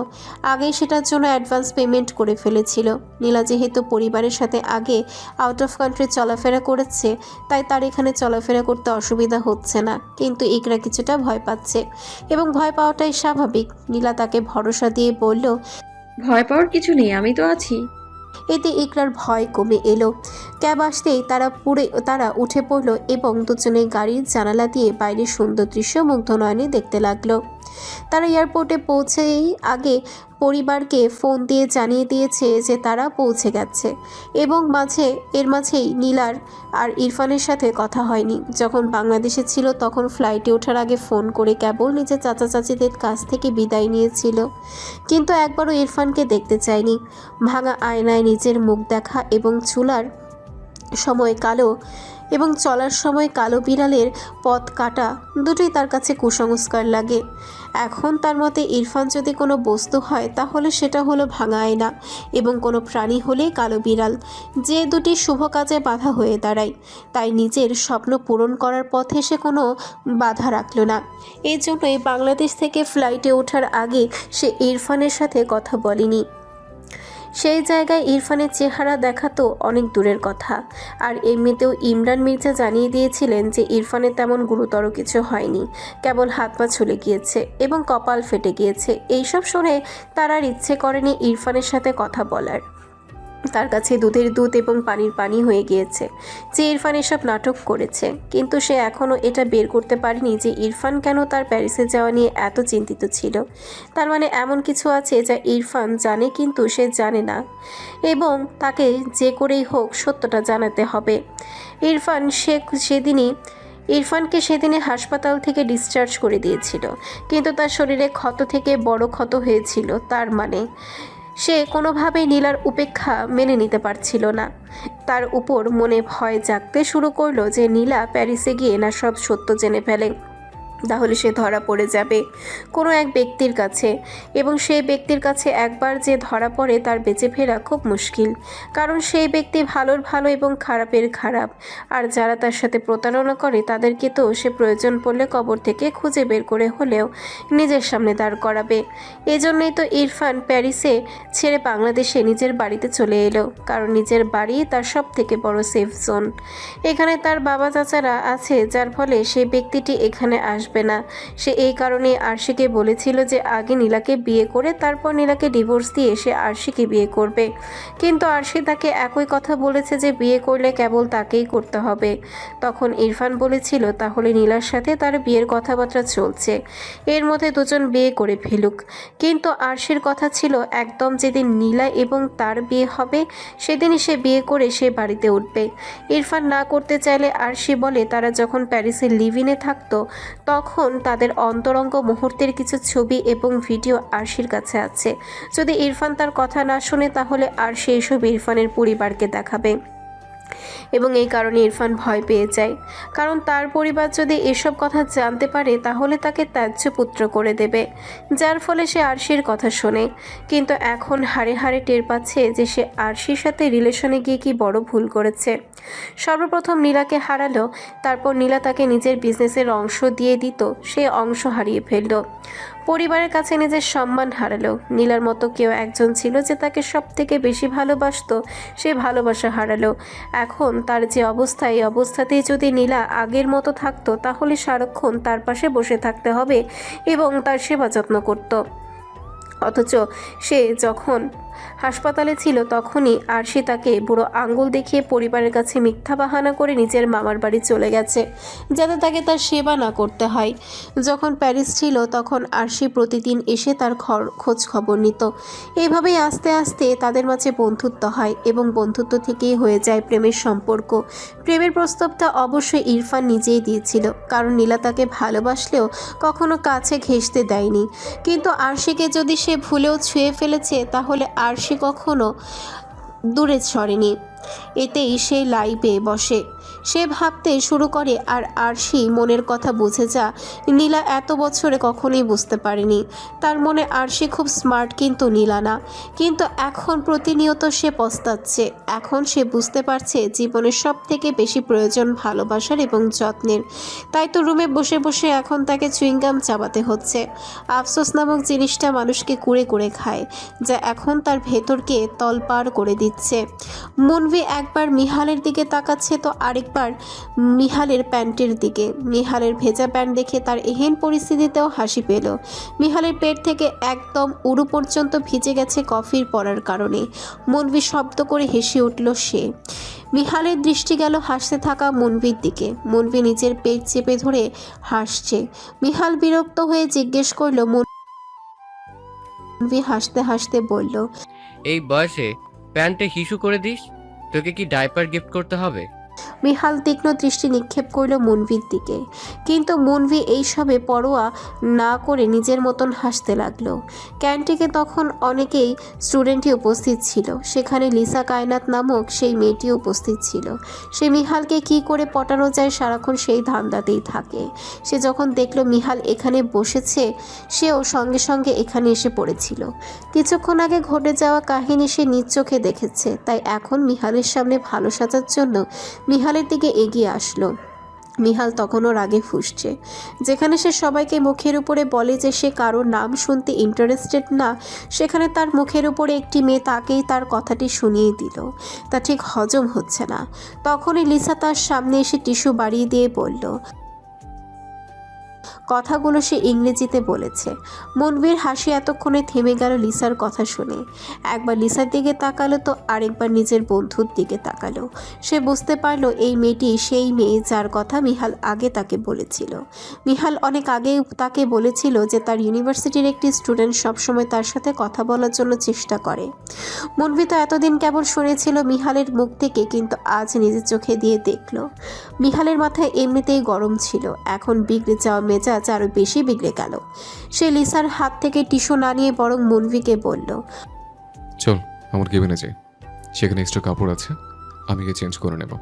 আগেই সেটার জন্য অ্যাডভান্স পেমেন্ট করে ফেলেছিল। নীলা যেহেতু পরিবারের সাথে আগে আউট অফ কান্ট্রি চলাফেরা করেছে, তাই তার এখানে চলাফেরা করতে অসুবিধা হচ্ছে না। কিন্তু ইকরা কিছুটা ভয় পাচ্ছে এবং ভয় পাওয়াটাই স্বাভাবিক। নীলা তাকে ভরসা দিয়ে বলল, ভয় পাওয়ার কিছু নেই, আমি তো আছি। এতে ইকরার ভয় কমে এলো। ক্যাব আসতেই তারা উঠে পড়ল এবং দুজনে গাড়ির জানালা দিয়ে বাইরের সুন্দর দৃশ্য মুগ্ধ নয়নে দেখতে লাগলো। তারা এয়ারপোর্টে পৌঁছেই আগে পরিবারকে ফোন দিয়ে জানিয়ে দিয়েছে যে তারা পৌঁছে গেছে এবং এর মাঝেই নীলার আর ইরফানের সাথে কথা হয়নি। যখন বাংলাদেশে ছিল তখন ফ্লাইটে ওঠার আগে ফোন করে কেবল নিজের চাচা চাচিদের কাছ থেকে বিদায় নিয়েছিল, কিন্তু একবারও ইরফানকে দেখতে চায়নি। ভাঙা আয়নায় নিজের মুখ দেখা এবং চুলার সময় কালো এবং চলার সময় কালো বিড়ালের পথ কাটা দুটোই তার কাছে কুসংস্কার লাগে। এখন তার মতে ইরফান যদি কোনো বস্তু হয় তাহলে সেটা হলো ভাঙা আয়না, এবং কোনো প্রাণী হলে কালো বিড়াল, যে দুটি শুভ কাজে বাধা হয়ে দাঁড়ায়। তাই নিজের স্বপ্ন পূরণ করার পথে সে কোনো বাধা রাখল না। এই জন্যই বাংলাদেশ থেকে ফ্লাইটে ওঠার আগে সে ইরফানের সাথে কথা বলেনি। সেই জায়গায় ইরফানের চেহারা দেখা তো অনেক দূরের কথা। আর এমনিতেও ইমরান মির্জা জানিয়ে দিয়েছিলেন যে ইরফানের তেমন গুরুতর কিছু হয়নি, কেবল হাত পা ছুলে গিয়েছে এবং কপাল ফেটে গিয়েছে। এইসব শুনে তার আর ইচ্ছে করেনি ইরফানের সাথে কথা বলার। তার কাছে দুধের দুধ এবং পানির পানি হয়ে গিয়েছে যে ইরফান এসব নাটক করেছে, কিন্তু সে এখনও এটা বের করতে পারেনি যে ইরফান কেন তার প্যারিসে যাওয়া নিয়ে এত চিন্তিত ছিল। তার মানে এমন কিছু আছে যা ইরফান জানে কিন্তু সে জানে না, এবং তাকে যে করেই হোক সত্যটা জানাতে হবে। ইরফানকে সেদিনে হাসপাতাল থেকে ডিসচার্জ করে দিয়েছিল, কিন্তু তার শরীরে ক্ষত থেকে বড় ক্ষত হয়েছিল। তার মানে সে কোনোভাবেই নীলার উপেক্ষা মেনে নিতে পারছিল না। তার উপর মনে ভয় জাগতে শুরু করলো যে নীলা প্যারিসে গিয়ে না সব সত্য জেনে ফেলে, তাহলে সে ধরা পড়ে যাবে কোনো এক ব্যক্তির কাছে, এবং সেই ব্যক্তির কাছে একবার যে ধরা পড়ে তার বেঁচে ফেরা খুব মুশকিল। কারণ সেই ব্যক্তি ভালোর ভালো এবং খারাপের খারাপ, আর যারা তার সাথে প্রতারণা করে তাদেরকে তো সে প্রয়োজন পড়লে কবর থেকে খুঁজে বের করে হলেও নিজের সামনে দাঁড় করাবে। এজন্যই তো ইরফান প্যারিসে ছেড়ে বাংলাদেশে নিজের বাড়িতে চলে এলো, কারণ নিজের বাড়ি তার সব থেকে বড় সেফ জোন। এখানে তার বাবা চাচারা আছে, যার ফলে সেই ব্যক্তিটি এখানে আসবে না। সে এই কারণে আরশিকে বলেছিল যে আগে নীলাকে বিয়ে করে তারপর নীলাকে ডিভোর্স দিয়ে সে আরশিকে বিয়ে করবে, কিন্তু আরশি তাকে একই কথা বলেছে যে বিয়ে করলে কেবল তাকেই করতে হবে। তখন ইরফান বলেছিল তাহলে নীলার সাথে তার বিয়ের কথাবার্তা চলছে, এর মধ্যে দুজন বিয়ে করে ফেলুক। কিন্তু আরশির কথা ছিল একদম যেদিন নীলা এবং তার বিয়ে হবে সেদিনই সে বিয়ে করে সে বাড়িতে উঠবে। ইরফান না করতে চাইলে আরশি বলে তারা যখন প্যারিসে লিভ ইনে থাকতো তখন তাদের অন্তরঙ্গ মুহূর্তের কিছু ছবি এবং ভিডিও আরশির কাছে আছে। যদি ইরফান তার কথা না শোনে তাহলে আরশি এসব ইরফানের পরিবারকে দেখাবে, এবং এই কারণে ইরফান ভয় পেয়ে যায়। কারণ তার পরিবার যদি এসব কথা জানতে পারে তাহলে তাকে ত্যায্য পুত্র করে দেবে, যার ফলে সে আরশির কথা শোনে। কিন্তু এখন হাড়ে হাড়ে টের পাচ্ছে যে সে আরশির সাথে রিলেশনে গিয়ে কি বড় ভুল করেছে। সর্বপ্রথম নীলাকে হারালো, তারপর নীলা তাকে নিজের বিজনেসের অংশ দিয়ে দিত, সে অংশ হারিয়ে ফেলল। পরিবারের কাছে নিজের সম্মান হারালো। নীলার মতো কেউ একজন ছিল যে তাকে সব থেকে বেশি ভালোবাসতো, সে ভালোবাসা হারালো। এখন তার যে অবস্থা, এই অবস্থাতেই যদি নীলা আগের মতো থাকতো তাহলে সারাক্ষণ তার পাশে বসে থাকতে হবে এবং তার সেবা যত্ন করত। অথচ সে যখন হাসপাতালে ছিল তখনই আরশি তাকে বুড়ো আঙ্গুল দেখিয়ে পরিবারের কাছে মিথ্যা বাহানা করে নিজের মামার বাড়ি চলে গেছে, যাতে তাকে তার সেবা না করতে হয়। যখন প্যারিস ছিল তখন আরশি প্রতিদিন এসে তার খোঁজ খবর নিত। এইভাবেই আস্তে আস্তে তাদের মাঝে বন্ধুত্ব হয়, এবং বন্ধুত্ব থেকেই হয়ে যায় প্রেমের সম্পর্ক। প্রেমের প্রস্তাবটা অবশ্যই ইরফান নিজেই দিয়েছিল, কারণ নীলা তাকে ভালোবাসলেও কখনো কাছে ঘেঁষতে দেয়নি। কিন্তু আরশিকে যদি সে ভুলেও ছুঁয়ে ফেলেছে তাহলে আরশি কখনো দূরে সরেনি। এতেই সে লাইভে বসে, সে ভাবতে শুরু করে, আর আরশি মনের কথা বুঝে যা নীলা এত বছরে কখনোই বুঝতে পারেনি। তার মনে আরশি খুব স্মার্ট, কিন্তু নীলা না। কিন্তু এখন প্রতিনিয়ত সে পস্তাচ্ছে। এখন সে বুঝতে পারছে জীবনের সব থেকে বেশি প্রয়োজন ভালোবাসার এবং যত্নের। তাই তো রুমে বসে বসে এখন তাকে চুইংগাম চাবাতে হচ্ছে। আফসোস নামক জিনিসটা মানুষকে কুড়ে কুড়ে খায়, যা এখন তার ভেতরকে তলপাড় করে দিচ্ছে। মুনভি একবার মিহালের দিকে তাকাচ্ছে তো আরেকবার মিহালের প্যান্টের দিকে। মিহালের ভেজা প্যান্ট দেখে তার এহেন পরিস্থিতিতেও হাসি পেল। মিহালের পেট থেকে একদম উড়ু পর্যন্ত ভিজে গেছে কফির পড়ার কারণে। মুনভি শব্দ করে হেসে উঠল সে। মিহালের দৃষ্টি গেল হাসতে থাকা মুনভির দিকে। মুনভি নিজের পেট চেপে ধরে হাসছে। মিহাল বিরক্ত হয়ে জিজ্ঞেস করলো। মুনভি হাসতে হাসতে বলল, এই বয়সে প্যান্টে হিসু করে দিস, তোকে কি ডাইপার গিফট করতে হবে? মিহাল তীক্ষ্ণ দৃষ্টি নিক্ষেপ করল মুনভির দিকে, কিন্তু মুনভি এইসবে পরোয়া না করে নিজের মতন হাসতে লাগলো। ক্যান্টিনে তখন অনেকেই স্টুডেন্টই উপস্থিত ছিল, সেখানে লিসা কায়নাত নামক সেই মেয়েটিও উপস্থিত ছিল। সে মিহালকে কি করে পটানো যায় সারাক্ষণ সেই ধান্দাতেই থাকে। সে যখন দেখলো মিহাল এখানে বসেছে, সেও সঙ্গে সঙ্গে এখানে এসে পড়েছিল। কিছুক্ষণ আগে ঘটে যাওয়া কাহিনী সে নিজ চোখে দেখেছে, তাই এখন মিহালের সামনে ভালো সাজার জন্য মিহালের দিকে এগিয়ে আসলো। মিহাল তখনও রাগে ফুঁসছে। যেখানে সে সবাইকে মুখের উপরে বলে যে সে কারোর নাম শুনতে ইন্টারেস্টেড না, সেখানে তার মুখের উপরে একটি মেয়ে তাকেই তার কথাটি শুনিয়ে দিল। তা ঠিক হজম হচ্ছে না। তখনই লিসা তার সামনে এসে টিস্যু বাড়িয়ে দিয়ে বলল, কথাগুলো সে ইংরেজিতে বলেছে। মনবীর হাসি এতক্ষণে থেমে গেল লিসার কথা শুনে। একবার লিসার দিকে তাকালো তো আরেকবার নিজের বন্ধুর দিকে তাকালো। সে বুঝতে পারলো এই মেয়েটি সেই মেয়ে যার কথা মিহাল আগে তাকে বলেছিল। মিহাল অনেক আগে তাকে বলেছিল যে তার ইউনিভার্সিটির একটি স্টুডেন্ট সবসময় তার সাথে কথা বলার জন্য চেষ্টা করে। মনবী তো এতদিন কেবল শুনেছিল মিহালের মুখ থেকে, কিন্তু আজ নিজের চোখে দিয়ে দেখলো। মিহালের মাথায় এমনিতেই গরম ছিল, এখন বিগড়ে যাওয়া মেজাজ আরো বেশি বিগড়ে গেল। সে লিসার হাত থেকে টিস্যু না নিয়ে বরং মুনভিকে বলল, চল আমার কেবিনে যাই, সেখানে এক্সট্রা কাপড় আছে, আমি গিয়ে চেঞ্জ করে নেব।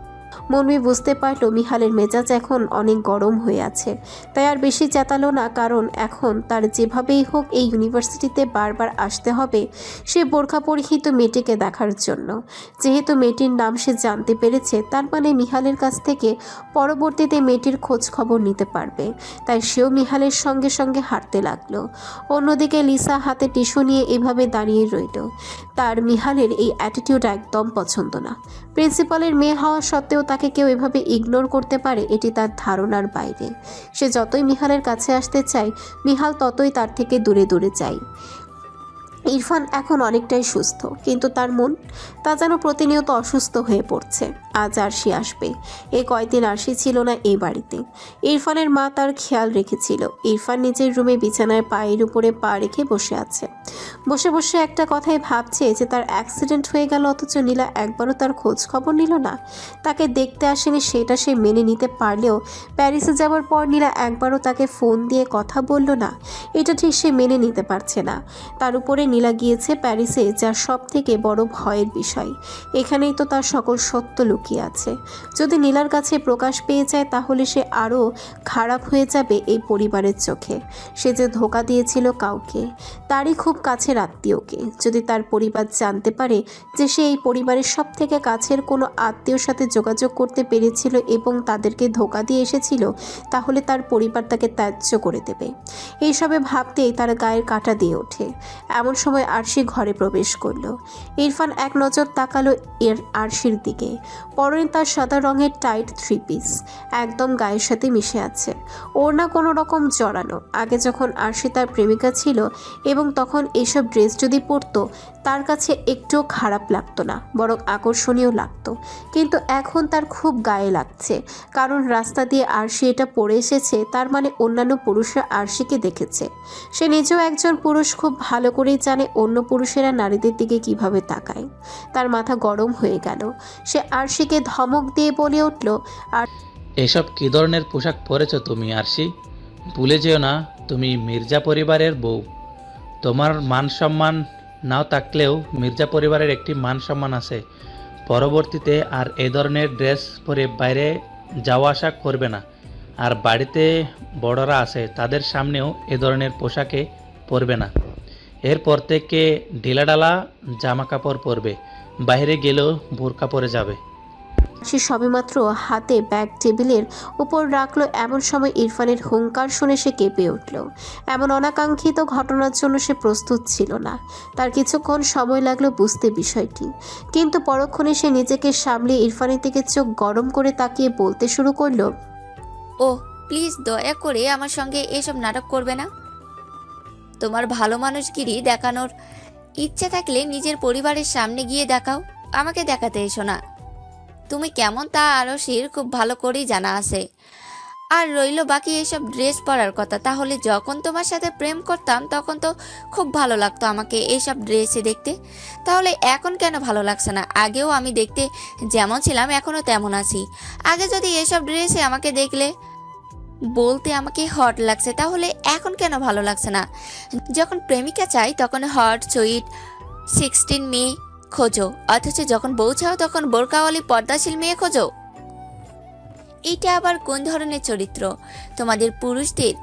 মনবী বুঝতে পারলো মিহালের মেজাজ এখন অনেক গরম হয়ে আছে, তাই আর বেশি চেতালো না, কারণ এখন তার যেভাবেই হোক এই ইউনিভার্সিটিতে বারবার আসতে হবে সে বোরখা পরিহিত মেয়েটিকে দেখার জন্য। যেহেতু মেয়েটির নাম সে জানতে পেরেছে, তার মানে মিহালের কাছ থেকে পরবর্তীতে মেয়েটির খোঁজ খবর নিতে পারবে, তাই সেও মিহালের সঙ্গে সঙ্গে হাঁটতে লাগলো। অন্যদিকে লিসা হাতে টিস্যু নিয়ে এভাবে দাঁড়িয়ে রইল। তার মিহালের এই অ্যাটিটিউড একদম পছন্দ না। প্রিন্সিপালের মেয়ে হওয়া সত্ত্বেও তাকে কেউ এভাবে ইগনোর করতে পারে, এটি তার ধারণার বাইরে। সে যতই মিহালের কাছে আসতে চায়, মিহাল ততই তার থেকে দূরে দূরে যায়। ইরফান এখন অনেকটাই সুস্থ, কিন্তু তার মন তা যেন প্রতিনিয়ত অসুস্থ হয়ে পড়ছে। আজ আরশি আসবে, এই কয়দিন আরশি ছিল না এই বাড়িতে। ইরফানের মা তার খেয়াল রেখেছিল। ইরফান নিজের রুমে বিছানায় পায়ের উপরে পা রেখে বসে আছে। বসে বসে একটা কথাই ভাবছে যে তার অ্যাক্সিডেন্ট হয়ে গেল, অথচ নীলা একবারও তার খোঁজ খবর নিল না। তাকে দেখতে আসেনি, সেটা সে মেনে নিতে পারলেও প্যারিসে যাওয়ার পর নীলা একবারও তাকে ফোন দিয়ে কথা বলল না, এটা ঠিক সে মেনে নিতে পারছে না। তার উপরে নীলা গিয়েছে প্যারিসে, যা সব থেকে বড় ভয়ের বিষয়। এখানেই তো তার সকল সত্য লুকিয়ে আছে। যদি নীলার কাছে প্রকাশ পেয়ে যায়, তাহলে সে আরও খারাপ হয়ে যাবে এই পরিবারের চোখে। সে যে ধোঁকা দিয়েছিল কাউকে, তারই খুব কাছের আত্মীয়কে। যদি তার পরিবার জানতে পারে যে সে এই পরিবারের সব থেকে কাছের কোনো আত্মীয়র সাথে যোগাযোগ করতে পেরেছিল এবং তাদেরকে ধোঁকা দিয়ে এসেছিল, তাহলে তার পরিবার তাকে ত্যায্য করে দেবে। এইসবে ভাবতেই তার গায়ের কাঁটা দিয়ে ওঠে। এমন সময় আরশি ঘরে প্রবেশ করলো। ইরফান এক নজর তাকালো আরশির দিকে। পরনে তার সাদা রঙের টাইট 3 পিস, একদম গায়ের সাথে মিশে আছে। ওড়না কোনো রকম জড়ানো। আগে যখন আরশি তার প্রেমিকা ছিল এবং তখন এইসব ড্রেস যদি পরতো, তার কাছে একটুও খারাপ লাগতো না, বরং আকর্ষণীয় লাগতো। কিন্তু এখন তার খুব গায়ে লাগছে, কারণ রাস্তা দিয়ে আরশি এটা পরে এসেছে, তার মানে অন্যান্য পুরুষরা আরশিকে দেখেছে। সে নিজেও একজন পুরুষ, খুব ভালো করেই জানে অন্য পুরুষেরা নারীদের দিকে কিভাবে তাকায়। তার মাথা গরম হয়ে গেল। সে আরশিকে ধমক দিয়ে বলে উঠল, আর এসব কী ধরনের পোশাক পরেছো তুমি আরশি? ভুলে যেও না তুমি মির্জা পরিবারের বউ। তোমার মান সম্মান নাও থাকলেও মির্জা পরিবারের একটি মান সম্মান আছে। পরবর্তীতে আর এ ধরনের ড্রেস পরে বাইরে যাওয়া আসা করবে না। আর বাড়িতে বড়রা আছে, তাদের সামনেও এ ধরনের পোশাকে পরবে না। এরপর থেকে ঢিলাঢালা জামা কাপড় পরবে, বাইরে গেলেও বোরকা পরে যাবে। সে সবেমাত্র হাতে ব্যাগ টেবিলের উপর রাখলো, এমন সময় ইরফানের হুঙ্কার শুনে সে কেঁপে উঠল। এমন অনাকাঙ্ক্ষিত ঘটনার জন্য সে প্রস্তুত ছিল না। তার কিছুক্ষণ সময় লাগলো বুঝতে বিষয়টি, কিন্তু পরক্ষণে সে নিজেকে সামলে ইরফানের দিকে চোখ গরম করে তাকিয়ে বলতে শুরু করলো, ও প্লিজ দয়া করে আমার সঙ্গে এসব নাটক করবে না। তোমার ভালো মানুষগিরি দেখানোর ইচ্ছা থাকলে নিজের পরিবারের সামনে গিয়ে দেখাও, আমাকে দেখাতে এসো না। তুমি কেমন তা আরশির খুব ভালো করেই জানা আছে। আর রইল বাকি এসব ড্রেস পরার কথা। তাহলে যখন তোমার সাথে প্রেম করতাম তখন তো খুব ভালো লাগতো আমাকে এইসব ড্রেসে দেখতে, তাহলে এখন কেন ভালো লাগছে না? আগেও আমি দেখতে যেমন ছিলাম এখনও তেমন আছি। আগে যদি এসব ড্রেসে আমাকে দেখলে বলতে আমাকে হট লাগছে, তাহলে এখন কেন ভালো লাগছে না? যখন প্রেমিকা চাই তখন হট সুইট 16 মেয়ে খোঁজো, অথচ যখন বউ চাও তখন বোরকাওয়ালি পর্দাশীল মেয়ে খোঁজো। এটা আবার কোন ধরনের চরিত্র? তোমাদের পুরুষদের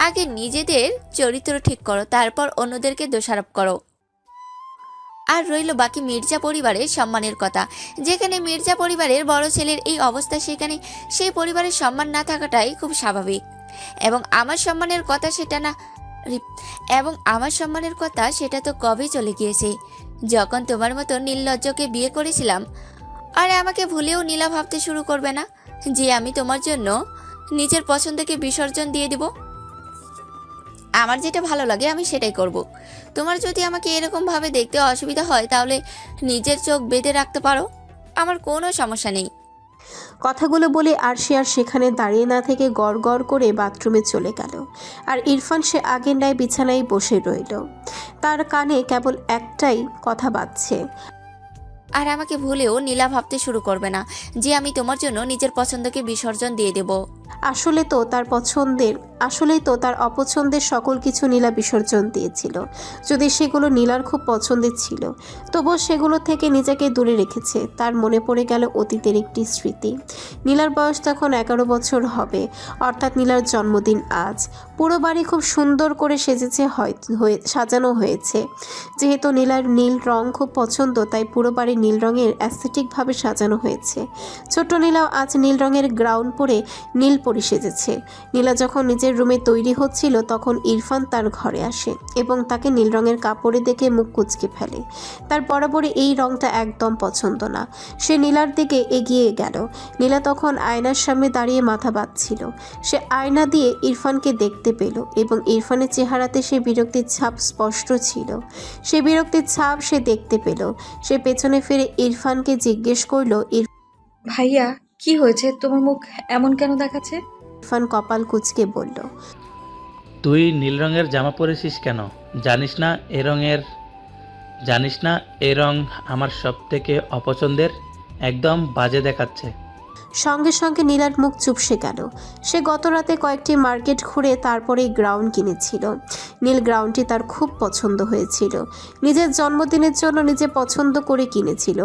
আগে নিজেদের চরিত্র ঠিক করো, তারপর অন্যদেরকে দোষারোপ করো। আর রইল বাকি মির্জা পরিবারের সম্মানের কথা। যেখানে মির্জা পরিবারের বড় ছেলের এই অবস্থা, সেখানে সেই পরিবারের সম্মান না থাকাটাই খুব স্বাভাবিক। এবং আমার সম্মানের কথা সেটা তো কবে চলে গিয়েছে, যখন তোমার মতো নির্লজ্জকে বিয়ে করেছিলাম। আর আমাকে ভুলেও নীলা ভাবতে শুরু করবে না যে আমি তোমার জন্য নিজের পছন্দকে বিসর্জন দিয়ে দিব। আমার যেটা ভালো লাগে আমি সেটাই করব। তোমার যদি আমাকে এরকম ভাবে দেখতে অসুবিধা হয় তাহলে নিজের চোখ বেঁধে রাখতে পারো, আমার কোনো সমস্যা নেই। কথাগুলো বলে আরশি আর সেখানে দাঁড়িয়ে না থেকে গড় গড় করে বাথরুমে চলে গেল। আর ইরফান সে আগের ন্যায় বিছানায় বসে রইল। তার কানে কেবল একটাই কথা বাজছে, আর আমাকে ভুলেও নীলা ভাবতে শুরু করবে না যে আমি তোমার জন্য নিজের পছন্দকে বিসর্জন দিয়ে দেব। আসলেই তো তার অপছন্দের সকল কিছু নীলা বিসর্জন দিয়েছিল। যদি সেগুলো নীলার খুব পছন্দের ছিল, তবুও সেগুলো থেকে নিজেকে দূরে রেখেছে। তার মনে পড়ে গেল অতীতের একটি স্মৃতি। নীলার বয়স তখন 11 বছর হবে, অর্থাৎ নীলার জন্মদিন আজ। পুরো বাড়ি খুব সুন্দর করে সাজানো হয়েছে। যেহেতু নীলার নীল রং খুব পছন্দ, তাই পুরো বাড়ি নীল রঙের অ্যাস্থেটিকভাবে সাজানো হয়েছে। ছোট্ট নীলাও আজ নীল রঙের গাউন পরে নীল পরি সেজেছে। নীলা যখন নিজের রুমে তৈরি হচ্ছিল তখন ইরফান তার ঘরে আসে এবং তাকে নীল রঙের কাপড়ে দেখে মুখ কুঁচকে ফেলে। তার বরাবরই এই রংটা একদম পছন্দ না। সে নীলার দিকে এগিয়ে গেল। নীলা তখন আয়নার সামনে দাঁড়িয়ে মাথা বাঁধছিল। সে আয়না দিয়ে ইরফানকে দেখতে পেল এবং ইরফানের চেহারাতে সে বিরক্তির ছাপ স্পষ্ট ছিল। সে বিরক্তির ছাপ সে দেখতে পেল। সে পেছনে ফিরে ইরফানকে জিজ্ঞেস করল, ভাইয়া কি হয়েছে? তোমার মুখ এমন কেন দেখাচ্ছে? ইরফান কপাল কুঁচকে বলল, তুই নীল রঙের জামা পরেছিস কেন? জানিস না এ রং আমার সব থেকে অপছন্দের? একদম বাজে দেখাচ্ছে। সঙ্গে সঙ্গে নীলার মুখ চুপসে গেল। সে গত রাতে কয়েকটি মার্কেট ঘুরে তারপরে গ্রাউন কিনেছিল। নীল গ্রাউনটি তার খুব পছন্দ হয়েছিল। নিজের জন্মদিনের জন্য নিজে পছন্দ করে কিনেছিল।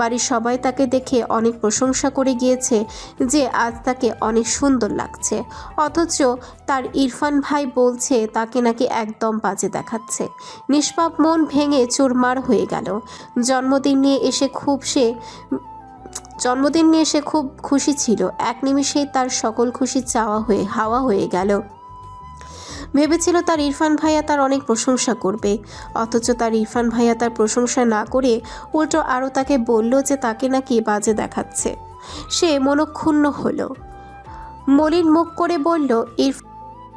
বাড়ির সবাই তাকে দেখে অনেক প্রশংসা করে গিয়েছে যে আজ তাকে অনেক সুন্দর লাগছে, অথচ তার ইরফান ভাই বলছে তাকে নাকি একদম বাজে দেখাচ্ছে। নিষ্পাপ মন ভেঙে চুরমার হয়ে গেল। জন্মদিন নিয়ে সে খুব খুশি ছিল। এক নিমিষেই তার সকল খুশি হাওয়া হয়ে গেল। ভেবেছিল তার ইরফান ভাইয়া তার অনেক প্রশংসা করবে, অথচ তার ইরফান ভাইয়া তার প্রশংসা না করে উল্টো আরও তাকে বলল যে তাকে নাকি বাজে দেখাচ্ছে। সে মনক্ষুণ্ণ হলো। মলিন মুখ করে বলল,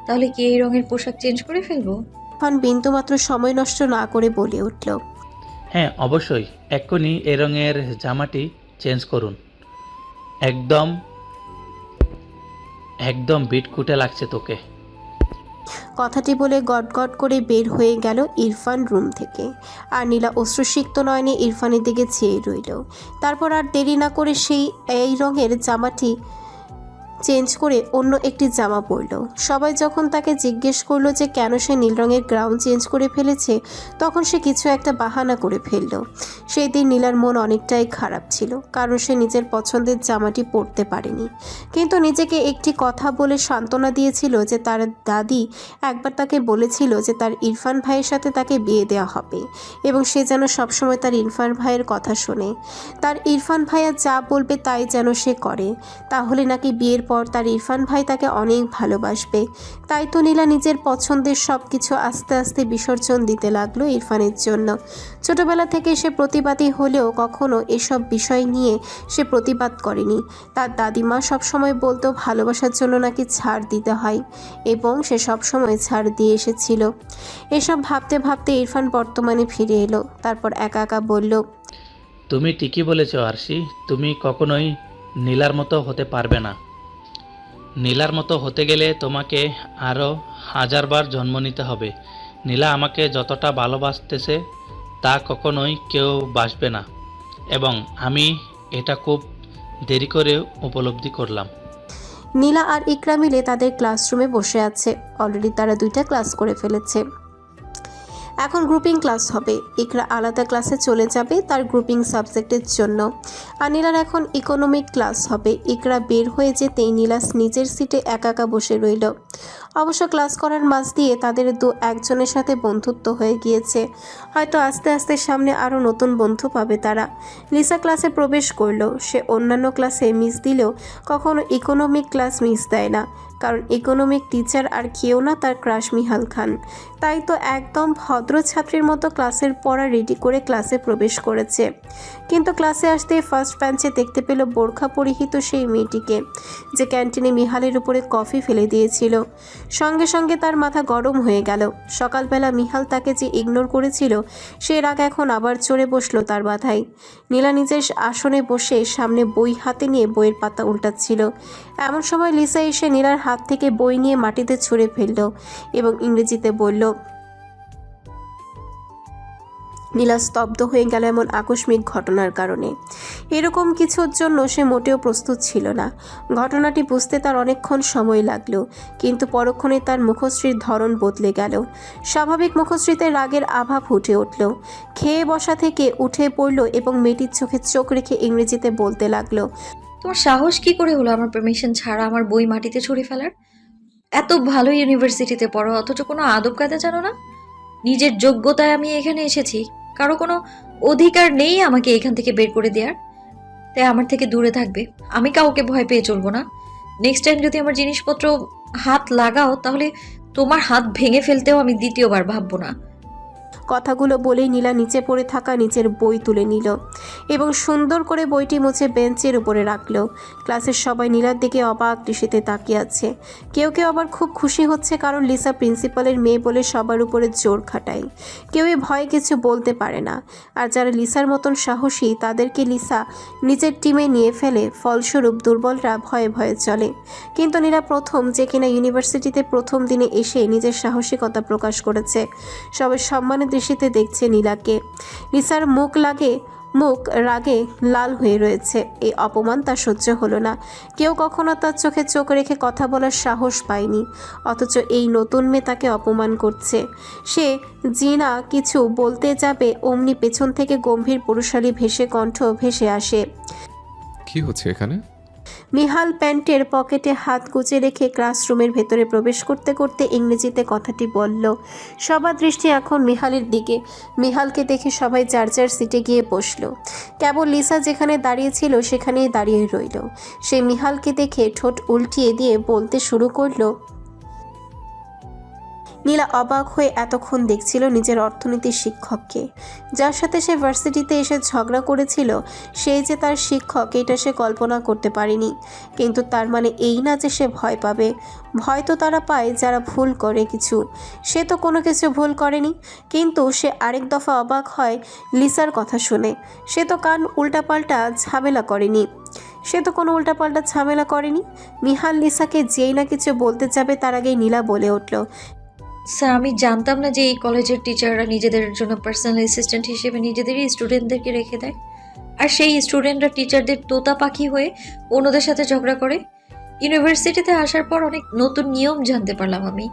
তাহলে কি এই রঙের পোশাক চেঞ্জ করে ফেলবো? ইরফান বিন্দুমাত্র সময় নষ্ট না করে বলে উঠল, হ্যাঁ অবশ্যই, এক্ষুনি এ রঙের জামাটি চেঞ্জ করুন। একদম বিটকুটে লাগছে তোকে। কথাটি বলে গটগট করে বের হয়ে গেল ইরফান রুম থেকে। আর নীলা অশ্রুসিক্ত নয়নে ইরফানের দিকে চেয়ে রইল। তারপর আর দেরি না করে এই রঙের জামাটি চেঞ্জ করে অন্য একটি জামা পরল। সবাই যখন তাকে জিজ্ঞেস করলো যে কেন সে নীল রঙের গ্রাউন চেঞ্জ করে ফেলেছে, তখন সে কিছু একটা বাহানা করে ফেলল। সেই দিন নীলার মন অনেকটাই খারাপ ছিল, কারণ সে নিজের পছন্দের জামাটি পরতে পারেনি। কিন্তু নিজেকে একটি কথা বলে সান্ত্বনা দিয়েছিল যে তার দাদি একবার তাকে বলেছিল যে তার ইরফান ভাইয়ের সাথে তাকে বিয়ে দেওয়া হবে এবং সে যেন সবসময় তার ইরফান ভাইয়ের কথা শোনে। তার ইরফান ভাইয়া যা বলবে তাই যেন সে করে, তাহলে নাকি বিয়ের পর তার ইরফান ভাই তাকে অনেক ভালোবাসবে। তাই তো নীলা নিজের পছন্দের সব কিছু আস্তে আস্তে বিসর্জন দিতে লাগলো ইরফানের জন্য। ছোটবেলা থেকে সে প্রতিবাদী হলেও কখনো এসব বিষয় নিয়ে সে প্রতিবাদ করেনি। তার দাদিমা সবসময় বলতো ভালোবাসার জন্য নাকি ছাড় দিতে হয়, এবং সে সবসময় ছাড় দিয়ে এসেছিল। এসব ভাবতে ভাবতে ইরফান বর্তমানে ফিরে এলো। তারপর একা একা বলল, তুমি ঠিকই বলেছ আরশি, তুমি কখনোই নীলার মতো হতে পারবে না। নীলার মতো হতে গেলে তোমাকে আরও 1000বার জন্ম নিতে হবে। নীলা আমাকে যতটা ভালোবাসতেছে তা কখনোই কেউ বাসবে না, এবং আমি এটা খুব দেরি করে উপলব্ধি করলাম। নীলা আর ইকরা মিলে তাদের ক্লাসরুমে বসে আছে। অলরেডি তারা 2টা ক্লাস করে ফেলেছে। এখন গ্রুপিং ক্লাস হবে। ইকরা আলাদা ক্লাসে চলে যাবে তার গ্রুপিং সাবজেক্টের জন্য, আর নীলার এখন ইকোনমিক ক্লাস হবে। ইকরা বের হয়ে যেতেই নীলা নিজের সিটে একা একা বসে রইল। অবশ্য ক্লাস করার মাঝ দিয়ে তাদের একজনের সাথে বন্ধুত্ব হয়ে গিয়েছে। হয়তো আস্তে আস্তে সামনে আরও নতুন বন্ধু পাবে তারা। লিসা ক্লাসে প্রবেশ করলো। সে অন্যান্য ক্লাসে মিস দিলেও কখনো ইকোনমিক ক্লাস মিস দেয় না, কারণ ইকোনমিক টিচার আর কেউ না, তার ক্রাশ মিহাল খান। তাই তো একদম ভদ্র ছাত্রীর মতো ক্লাসের পড়া রেডি করে ক্লাসে প্রবেশ করেছে। কিন্তু ক্লাসে আসতেই ফার্স্ট বেঞ্চে দেখতে পেল বোরখা পরিহিত সেই মেয়েটিকে, যে ক্যান্টিনে মিহালের উপরে কফি ফেলে দিয়েছিল। সঙ্গে সঙ্গে তার মাথা গরম হয়ে গেল। সকালবেলা মিহাল তাকে যে ইগনোর করেছিল, সে রাগ এখন আবার চড়ে বসলো তার মাথায়। নীলা নিজের আসনে বসে সামনে বই হাতে নিয়ে বইয়ের পাতা উল্টাচ্ছিল। এমন সময় লিসা এসে নীলার হাত থেকে বই নিয়ে মাটিতে ছুঁড়ে ফেলল এবং ইংরেজিতে বলল। নীলা স্তব্ধ হয়ে গেল এমন আকস্মিক ঘটনার কারণে। এরকম কিছুর জন্য সে মোটেও প্রস্তুত ছিল না। ঘটনাটি বুঝতে তার অনেকক্ষণ সময় লাগলো, কিন্তু পরক্ষণে তার মুখশ্রীর ধরন বদলে গেল। স্বাভাবিক মুখশ্রীতে রাগের আভা ফুটে উঠল। খেয়ে বসা থেকে উঠে পড়ল এবং মেয়েটির চোখে চোখ রেখে ইংরেজিতে বলতে লাগলো। তোমার সাহস কি করে হলো আমার পারমিশন ছাড়া আমার বই মাটিতে ছুঁড়ে ফেলার? এত ভালো ইউনিভার্সিটিতে পড়ো, অথচ কোনো আদব কায়দা জানো না। নিজের যোগ্যতায় আমি এখানে এসেছি, কারো কোনো অধিকার নেই আমাকে এখান থেকে বের করে দেওয়ার। তাই আমার থেকে দূরে থাকবে। আমি কাউকে ভয় পেয়ে চলবো না। নেক্সট টাইম যদি আমার জিনিসপত্র হাত লাগাও, তাহলে তোমার হাত ভেঙে ফেলতেও আমি দ্বিতীয়বার ভাববো না। কথাগুলো বলেই নীলা নিচে পড়ে থাকা নিচের বই তুলে নিল এবং সুন্দর করে বইটি মুছে বেঞ্চের উপরে রাখলো। ক্লাসের সবাই নীলার দিকে অবাক দৃষ্টিতে তাকিয়ে আছে। কেউ কেউ আবার খুব খুশি হচ্ছে, কারণ লিসা প্রিন্সিপালের মেয়ে বলে সবার উপরে জোর খাটায়। কেউই ভয়ে কিছু বলতে পারে না। আর যারা লিসার মতন সাহসী, তাদেরকে লিসা নিজের টিমে নিয়ে ফেলে। ফলস্বরূপ দুর্বলরা ভয়ে ভয়ে চলে। কিন্তু নীলা প্রথম, যে কিনা ইউনিভার্সিটিতে প্রথম দিনে এসে নিজের সাহসিকতা প্রকাশ করেছে। সবাই সম্মানের দৃষ্টিতে দেখছে নীলাকে। লিসার মুখ রাগে লাল হয়ে রয়েছে। এই অপমান তার সহ্য হলো না। কেউ কখনো তার চোখে চোখ রেখে কথা বলার সাহস পায়নি, অথচ এই নতুন মেয়ে তাকে অপমান করছে। সে জিনা কিছু বলতে যাবে, অমনি পেছন থেকে গম্ভীর পুরুষালী কণ্ঠ ভেসে আসে। কি হচ্ছে এখানে? মিহাল প্যান্টের পকেটে হাত গুজে রেখে ক্লাসরুমের ভেতরে প্রবেশ করতে করতে ইংরেজিতে কথাটি বলল। সবার দৃষ্টি এখন মিহালের দিকে। মিহালকে দেখে সবাই যার যার সিটে গিয়ে বসল। কেবল লিসা যেখানে দাঁড়িয়েছিল সেখানেই দাঁড়িয়ে রইল। সে মিহালকে দেখে ঠোঁট উল্টিয়ে দিয়ে বলতে শুরু করলো। নীলা অবাক হয়ে এতক্ষণ দেখছিল নিজের অর্থনীতির শিক্ষককে, যার সাথে সে ভার্সিটিতে এসে ঝগড়া করেছিল। সেই যে তার শিক্ষক, এটা সে কল্পনা করতে পারেনি। কিন্তু তার মানে এই না যে সে ভয় পাবে। ভয় তো তারা পায় যারা ভুল করে কিছু। সে তো কোনো কিছু ভুল করেনি। কিন্তু সে আরেক দফা অবাক হয় লিসার কথা শুনে। সে তো উল্টাপাল্টা ঝামেলা করেনি। মিহাল লিসাকে যেই না কিছু বলতে যাবে, তার আগেই নীলা বলে উঠল। স্যার, আমি জানতাম না যে এই কলেজের টিচাররা নিজেদের জন্য পার্সোনাল অ্যাসিস্ট্যান্ট হিসেবে নিজেদেরই স্টুডেন্টদেরকে রেখে দেয়, আর সেই স্টুডেন্টরা টিচারদের তোতা পাখি হয়ে অন্যদের সাথে ঝগড়া করে। ইউনিভার্সিটিতে আসার পর অনেক নতুন নিয়ম জানতে পারলাম আমি।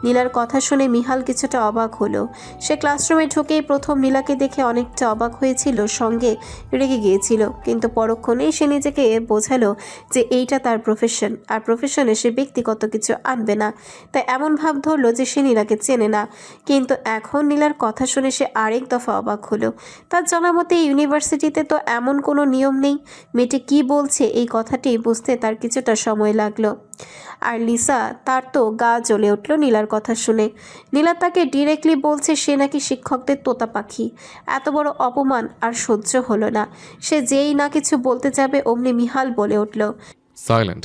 নীলার কথা শুনে মিহাল কিছুটা অবাক হলো। সে ক্লাসরুমে ঢুকেই প্রথম নীলাকে দেখে অনেকটা অবাক হয়েছিল, সঙ্গে রেগে গিয়েছিল। কিন্তু পরক্ষণেই সে নিজেকে বোঝালো যে এইটা তার প্রফেশন, আর প্রফেশনে সে ব্যক্তিগত কিছু আনবে না। তাই এমন ভাব ধরলো যে সে নীলাকে চেনে না। কিন্তু এখন নীলার কথা শুনে সে আরেক দফা অবাক হলো। তার জানা মতে ইউনিভার্সিটিতে তো এমন কোনো নিয়ম নেই। মেয়েটি কী বলছে এই কথাটি বুঝতে তার কিছুটা সময় লাগলো। আর লিসা, তার তো গা জ্বলে উঠল নীলার কথা শুনে। নীলা তাকে ডিরেক্টলি বলছে সে নাকি শিক্ষকদের তোতা পাখি। এত বড় অপমান আর সহ্য হলো না। সে যেই না কিছু বলতে যাবে, অমনি মিহাল বলে উঠল। সাইলেন্ট।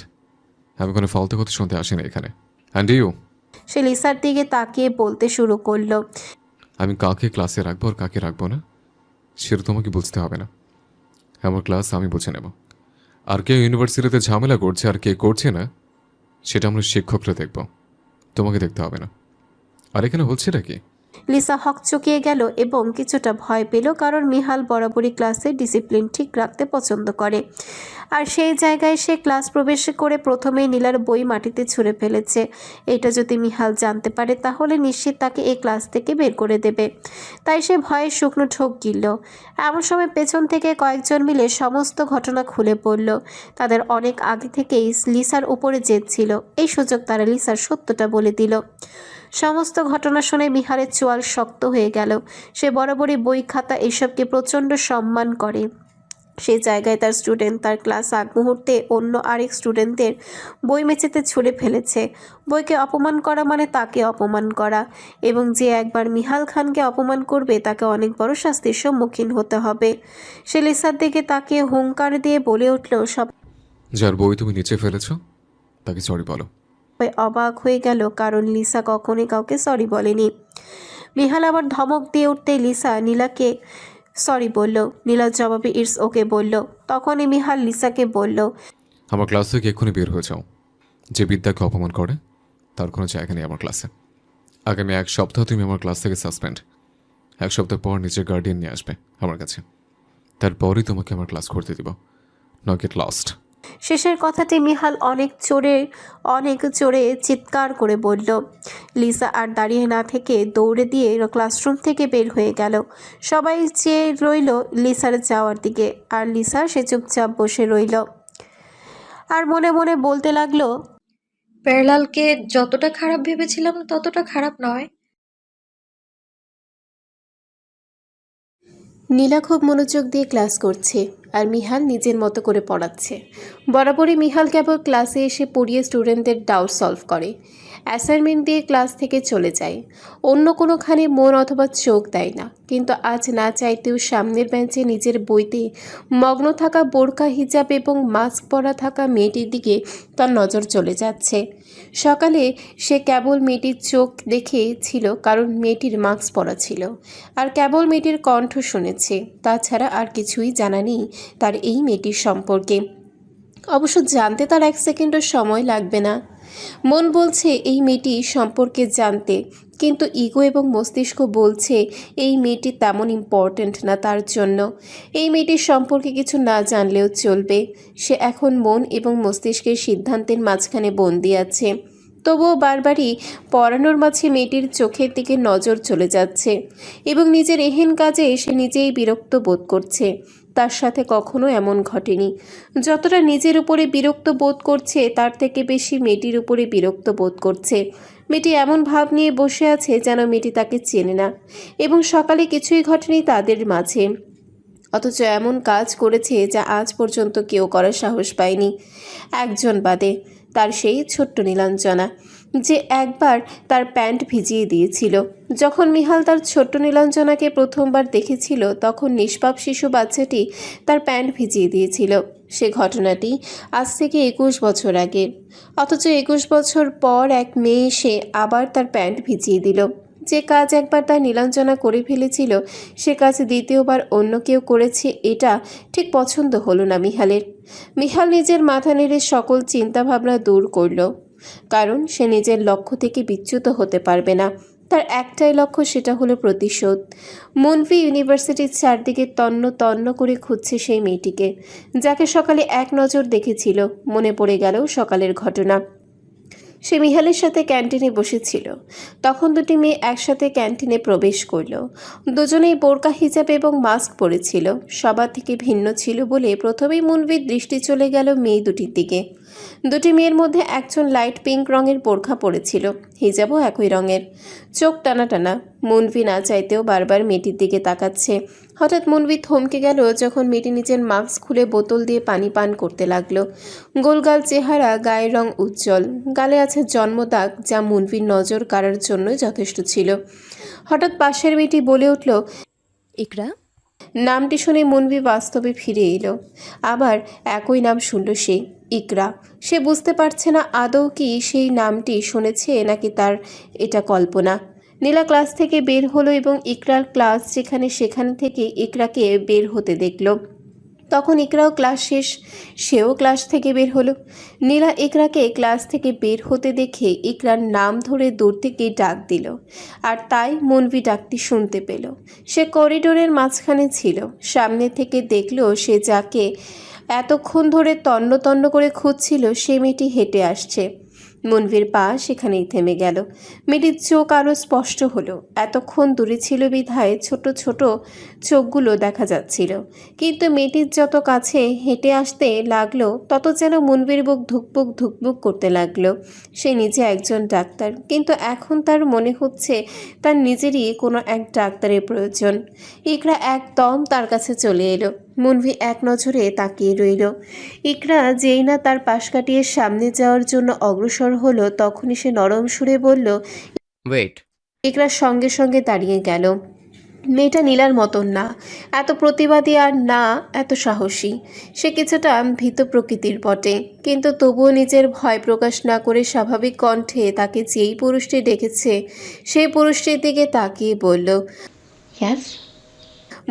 আমি কোনো ফালতু কথা শুনতে আসিনি এখানে। And you? সে লিসার দিকে তাকিয়ে বলতে শুরু করলো। আমি কাকে ক্লাসে রাখবো আর কাকে রাখবো না সেটা তোমাকে বুঝতে হবে না। আমার ক্লাস আমি বুঝে নেব। আর কে ইউনিভার্সিটিতে ঝামেলা করছে আর কে করছে না সেটা আমরা শিক্ষকরা দেখব, তোমাকে দেখতে হবে না। আর এখানে হচ্ছেটা কি? লিসা হকচকিয়ে গেল এবং কিছুটা ভয় পেল, কারণ মিহাল বরাবরই ক্লাসে ডিসিপ্লিন ঠিক রাখতে পছন্দ করে। আর সেই জায়গায় সে ক্লাস প্রবেশ করে প্রথমেই নীলার বই মাটিতে ছুঁড়ে ফেলেছে। এটা যদি মিহাল জানতে পারে তাহলে নিশ্চিত তাকে এই ক্লাস থেকে বের করে দেবে। তাই সে ভয়ে শুকনো ঢোক গিলল। এমন সময় পেছন থেকে কয়েকজন মিলে সমস্ত ঘটনা খুলে পড়ল। তাদের অনেক আগে থেকেই লিসার উপরে জেদ ছিল, এই সুযোগ তারা লিসার সত্যটা বলে দিল। সমস্ত ঘটনা শুনে মিহালের চোয়াল শক্ত হয়ে গেল। সে বরাবরই বই খাতা এসবকে প্রচণ্ড সম্মান করে। সেই জায়গায় তার স্টুডেন্ট তার ক্লাস আগ মুহূর্তে অন্য আরেক স্টুডেন্টদের বই মেঝেতে ছুঁড়ে ফেলেছে। বইকে অপমান করা মানে তাকে অপমান করা, এবং যে একবার মিহাল খানকে অপমান করবে তাকে অনেক বড় শাস্তির সম্মুখীন হতে হবে। সে লিসার দিকে তাকে হুঙ্কার দিয়ে বলে উঠল, যার বই তুমি নিচে ফেলেছ তাকে সরি বলো। সবাই অবাক হয়ে গেল, কারণ লিসা কখনোই কাউকে সরি বলেনি। মিহাল আবার ধমক দিয়ে উঠতে লিসা নীলাকে সরি বলল। নীলা জবাবে ইটস ওকে বলল। তখনই মিহাল লিসাকে বলল, আমার ক্লাস থেকে এক্ষুনি বের হয়ে যাও। যে বিদ্যাকে অপমান করে তার কোনো জায়গা নেই আমার ক্লাসে। আগামী 1 সপ্তাহ তুমি আমার ক্লাস থেকে সাসপেন্ড। 1 সপ্তাহ পর নিজের গার্ডিয়ান নিয়ে আসবে আমার কাছে, তারপরই তোমাকে আমার ক্লাস করতে দিব। নাও গেট লস্ট। শেষের কথাটি মিহাল অনেক জোরে চিৎকার করে বলল। লিসা আর দাঁড়িয়ে না থেকে দৌড়ে দিয়ে ক্লাসরুম থেকে বের হয়ে গেল। সবাই চেয়ে রইল লিসার যাওয়ার দিকে, আর লিসা সে চুপচাপ বসে রইল আর মনে মনে বলতে লাগলো, প্যারালালকে যতটা খারাপ ভেবেছিলাম ততটা খারাপ নয়। নীলা খুব মনোযোগ দিয়ে ক্লাস করছে আর মিহাল নিজের মতো করে পড়াচ্ছে। বরাবরই মিহাল কেবল ক্লাসে এসে পড়িয়ে স্টুডেন্টদের ডাউট সলভ করে, অ্যাসাইনমেন্ট দিয়ে ক্লাস থেকে চলে যায়। অন্য কোনোখানে মন অথবা চোখ দেয় না। কিন্তু আজ না চাইতেও সামনের বেঞ্চে নিজের বইতে মগ্ন থাকা বোরকা হিজাব এবং মাস্ক পরা থাকা মেয়েটির দিকে তার নজর চলে যাচ্ছে। সকালে সে কেবল মেয়েটির চোখ দেখেছিল, কারণ মেয়েটির মাস্ক পরা ছিল, আর কেবল মেয়েটির কণ্ঠ শুনেছে। তাছাড়া আর কিছুই জানা নেই তার এই মেয়েটির সম্পর্কে। অবশ্য জানতে তার 1 সেকেন্ডও সময় লাগবে না। মন বলছে এই মেয়েটি সম্পর্কে জানতে, কিন্তু ইগো এবং মস্তিষ্ক বলছে এই মেয়েটি তেমন ইম্পর্ট্যান্ট না তার জন্য। এই মেয়েটির সম্পর্কে কিছু না জানলেও চলবে। সে এখন মন এবং মস্তিষ্কের সিদ্ধান্তের মাঝখানে বন্দি আছে। তবুও বারবারই পড়ানোর মাঝে মেয়েটির চোখের দিকে নজর চলে যাচ্ছে এবং নিজের এহেন কাজে সে নিজেই বিরক্ত বোধ করছে। তার সাথে কখনো এমন ঘটেনি। যতটা নিজের উপরে বিরক্ত বোধ করছে তার থেকে বেশি মেয়েটির উপরে বিরক্ত বোধ করছে। মেয়েটি এমন ভাব নিয়ে বসে আছে যেন মেয়েটি তাকে চেনে না, এবং সকালে কিছুই ঘটেনি তাদের মাঝে, অথচ এমন কাজ করেছে যা আজ পর্যন্ত কেউ করার সাহস পায়নি, একজন বাদে, তার সেই ছোট্ট নীলাঞ্জনা, যে একবার তার প্যান্ট ভিজিয়ে দিয়েছিল। যখন মিহাল তার ছোট্ট নীলাঞ্জনাকে প্রথমবার দেখেছিল তখন নিষ্পাপ শিশু বাচ্চাটি তার প্যান্ট ভিজিয়ে দিয়েছিল। সে ঘটনাটি আজ থেকে 21 বছর আগে, অথচ 21 বছর পর এক মেয়ে এসে আবার তার প্যান্ট ভিজিয়ে দিল। যে কাজ একবার তার নীলাঞ্জনা করে ফেলেছিল সে কাজ দ্বিতীয়বার অন্য কেউ করেছে, এটা ঠিক পছন্দ হলো না মিহালের। মিহাল নিজের মাথা নেড়ে সকল চিন্তাভাবনা দূর করল, কারণ সে নিজের লক্ষ্য থেকে বিচ্যুত হতে পারবে না। তার একটাই লক্ষ্য, সেটা হলো প্রতিশোধ। মুনভি ইউনিভার্সিটির চারদিকে তন্ন তন্ন করে খুঁজছে সেই মেয়েটিকে, যাকে সকালে এক নজর দেখেছিল। মনে পড়ে গেল সকালের ঘটনা। সে মিহালের সাথে ক্যান্টিনে বসেছিল। তখন দুটি মেয়ে একসাথে ক্যান্টিনে প্রবেশ করল। দুজনেই বোরকা হিজাব এবং মাস্ক পরেছিল। সবার থেকে ভিন্ন ছিল বলে প্রথমেই মুনভির দৃষ্টি চলে গেল মেয়ে দুটির দিকে। দুটি মেয়ের মধ্যে একজন লাইট পিঙ্ক রঙের বোরখা পরেছিল, হিজাবও একই রঙের। চোখ টানা টানা। মুনভি না চাইতেও বারবার মেয়েটির দিকে তাকাচ্ছে। হঠাৎ মুনভি থমকে গেল যখন মেয়েটি নিজের মাস্ক খুলে বোতল দিয়ে পানি পান করতে লাগলো। গোলগাল চেহারা, গায়ের রং উজ্জ্বল, গালে আছে জন্মদাগ, যা মুনভির নজর কাড়ার জন্য যথেষ্ট ছিল। হঠাৎ পাশের মেয়েটি বলে উঠল, ইকরা। নামটি শুনে মুনভি বাস্তবে ফিরে এলো। আবার একই নাম শুনল সে, ইকরা। সে বুঝতে পারছে না আদৌ কি সেই নামটি শুনেছে নাকি তার এটা কল্পনা। নীলা ক্লাস থেকে বের হলো এবং ইকরার ক্লাস যেখানে সেখান থেকে ইকরাকে বের হতে দেখল। তখন ইকরাও ক্লাস শেষ, সেও ক্লাস থেকে বের হলো। নীলা ইকরাকে ক্লাস থেকে বের হতে দেখে ইকরার নাম ধরে দূর থেকে ডাক দিল, আর তাই মনভি ডাকটি শুনতে পেল। সে করিডোরের মাঝখানে ছিল, সামনে থেকে দেখলো সে যাকে এতক্ষণ ধরে তন্ন তন্ন করে খুঁজছিল সে মেয়েটি হেঁটে আসছে। মনভির পা সেখানেই থেমে গেল। মেয়েটির চোখ আরও স্পষ্ট হলো, এতক্ষণ দূরে ছিল বিধায় ছোট ছোট চোখগুলো দেখা যাচ্ছিল, কিন্তু মেয়েটির যত কাছে হেঁটে আসতে লাগলো তত যেন মনভির বুক ধুকপুক ধুকপুক করতে লাগলো। সে নিজে একজন ডাক্তার, কিন্তু এখন তার মনে হচ্ছে তার নিজেরই কোনো এক ডাক্তারের প্রয়োজন। ইকরা একদম তার কাছে চলে এলো। মনভি এক নজরে তাকিয়ে রইল। ইকরা যেই না তার পাশ কাটিয়ে সামনে যাওয়ার জন্য অগ্রসর হলো, তখনই সে নরম সুরে বলল। ওয়েট। ইকরার সঙ্গে সঙ্গে দাঁড়িয়ে গেল। মেয়েটা নীলার মতন না, এত প্রতিবাদী আর না এত সাহসী। সে কিছুটা ভীত প্রকৃতির বটে, কিন্তু তবুও নিজের ভয় প্রকাশ না করে স্বাভাবিক কণ্ঠে তাকে যেই পুরুষটি ডেকেছে সেই পুরুষটির দিকে তাকিয়ে বলল, ইয়াস।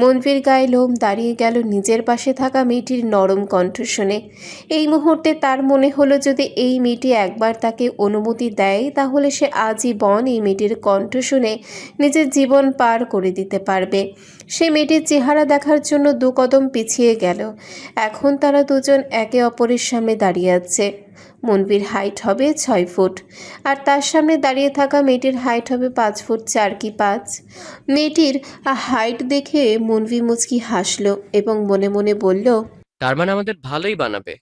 মনভির গায়ে লোম দাঁড়িয়ে গেল নিজের পাশে থাকা মেয়েটির নরম কণ্ঠ শুনে। এই মুহূর্তে তার মনে হলো যদি এই মেয়েটি একবার তাকে অনুমতি দেয় তাহলে সে আজীবন এই মেয়েটির কণ্ঠ শুনে নিজের জীবন পার করে দিতে পারবে। সে মেয়েটির চেহারা দেখার জন্য 2 কদম পিছিয়ে গেল। এখন তারা দুজন একে অপরের সামনে দাঁড়িয়ে আছে। মনভির হাইট হবে 6 ফুট, আর তার সামনে দাঁড়িয়ে থাকা মেয়েটির হাইট হবে 5 ফুট 4 কি 5। মেয়েটির হাইট দেখে মনভি মুচকি হাসলো এবং মনে মনে বলল, তার মানে আমাদের ভালোই বানাবে।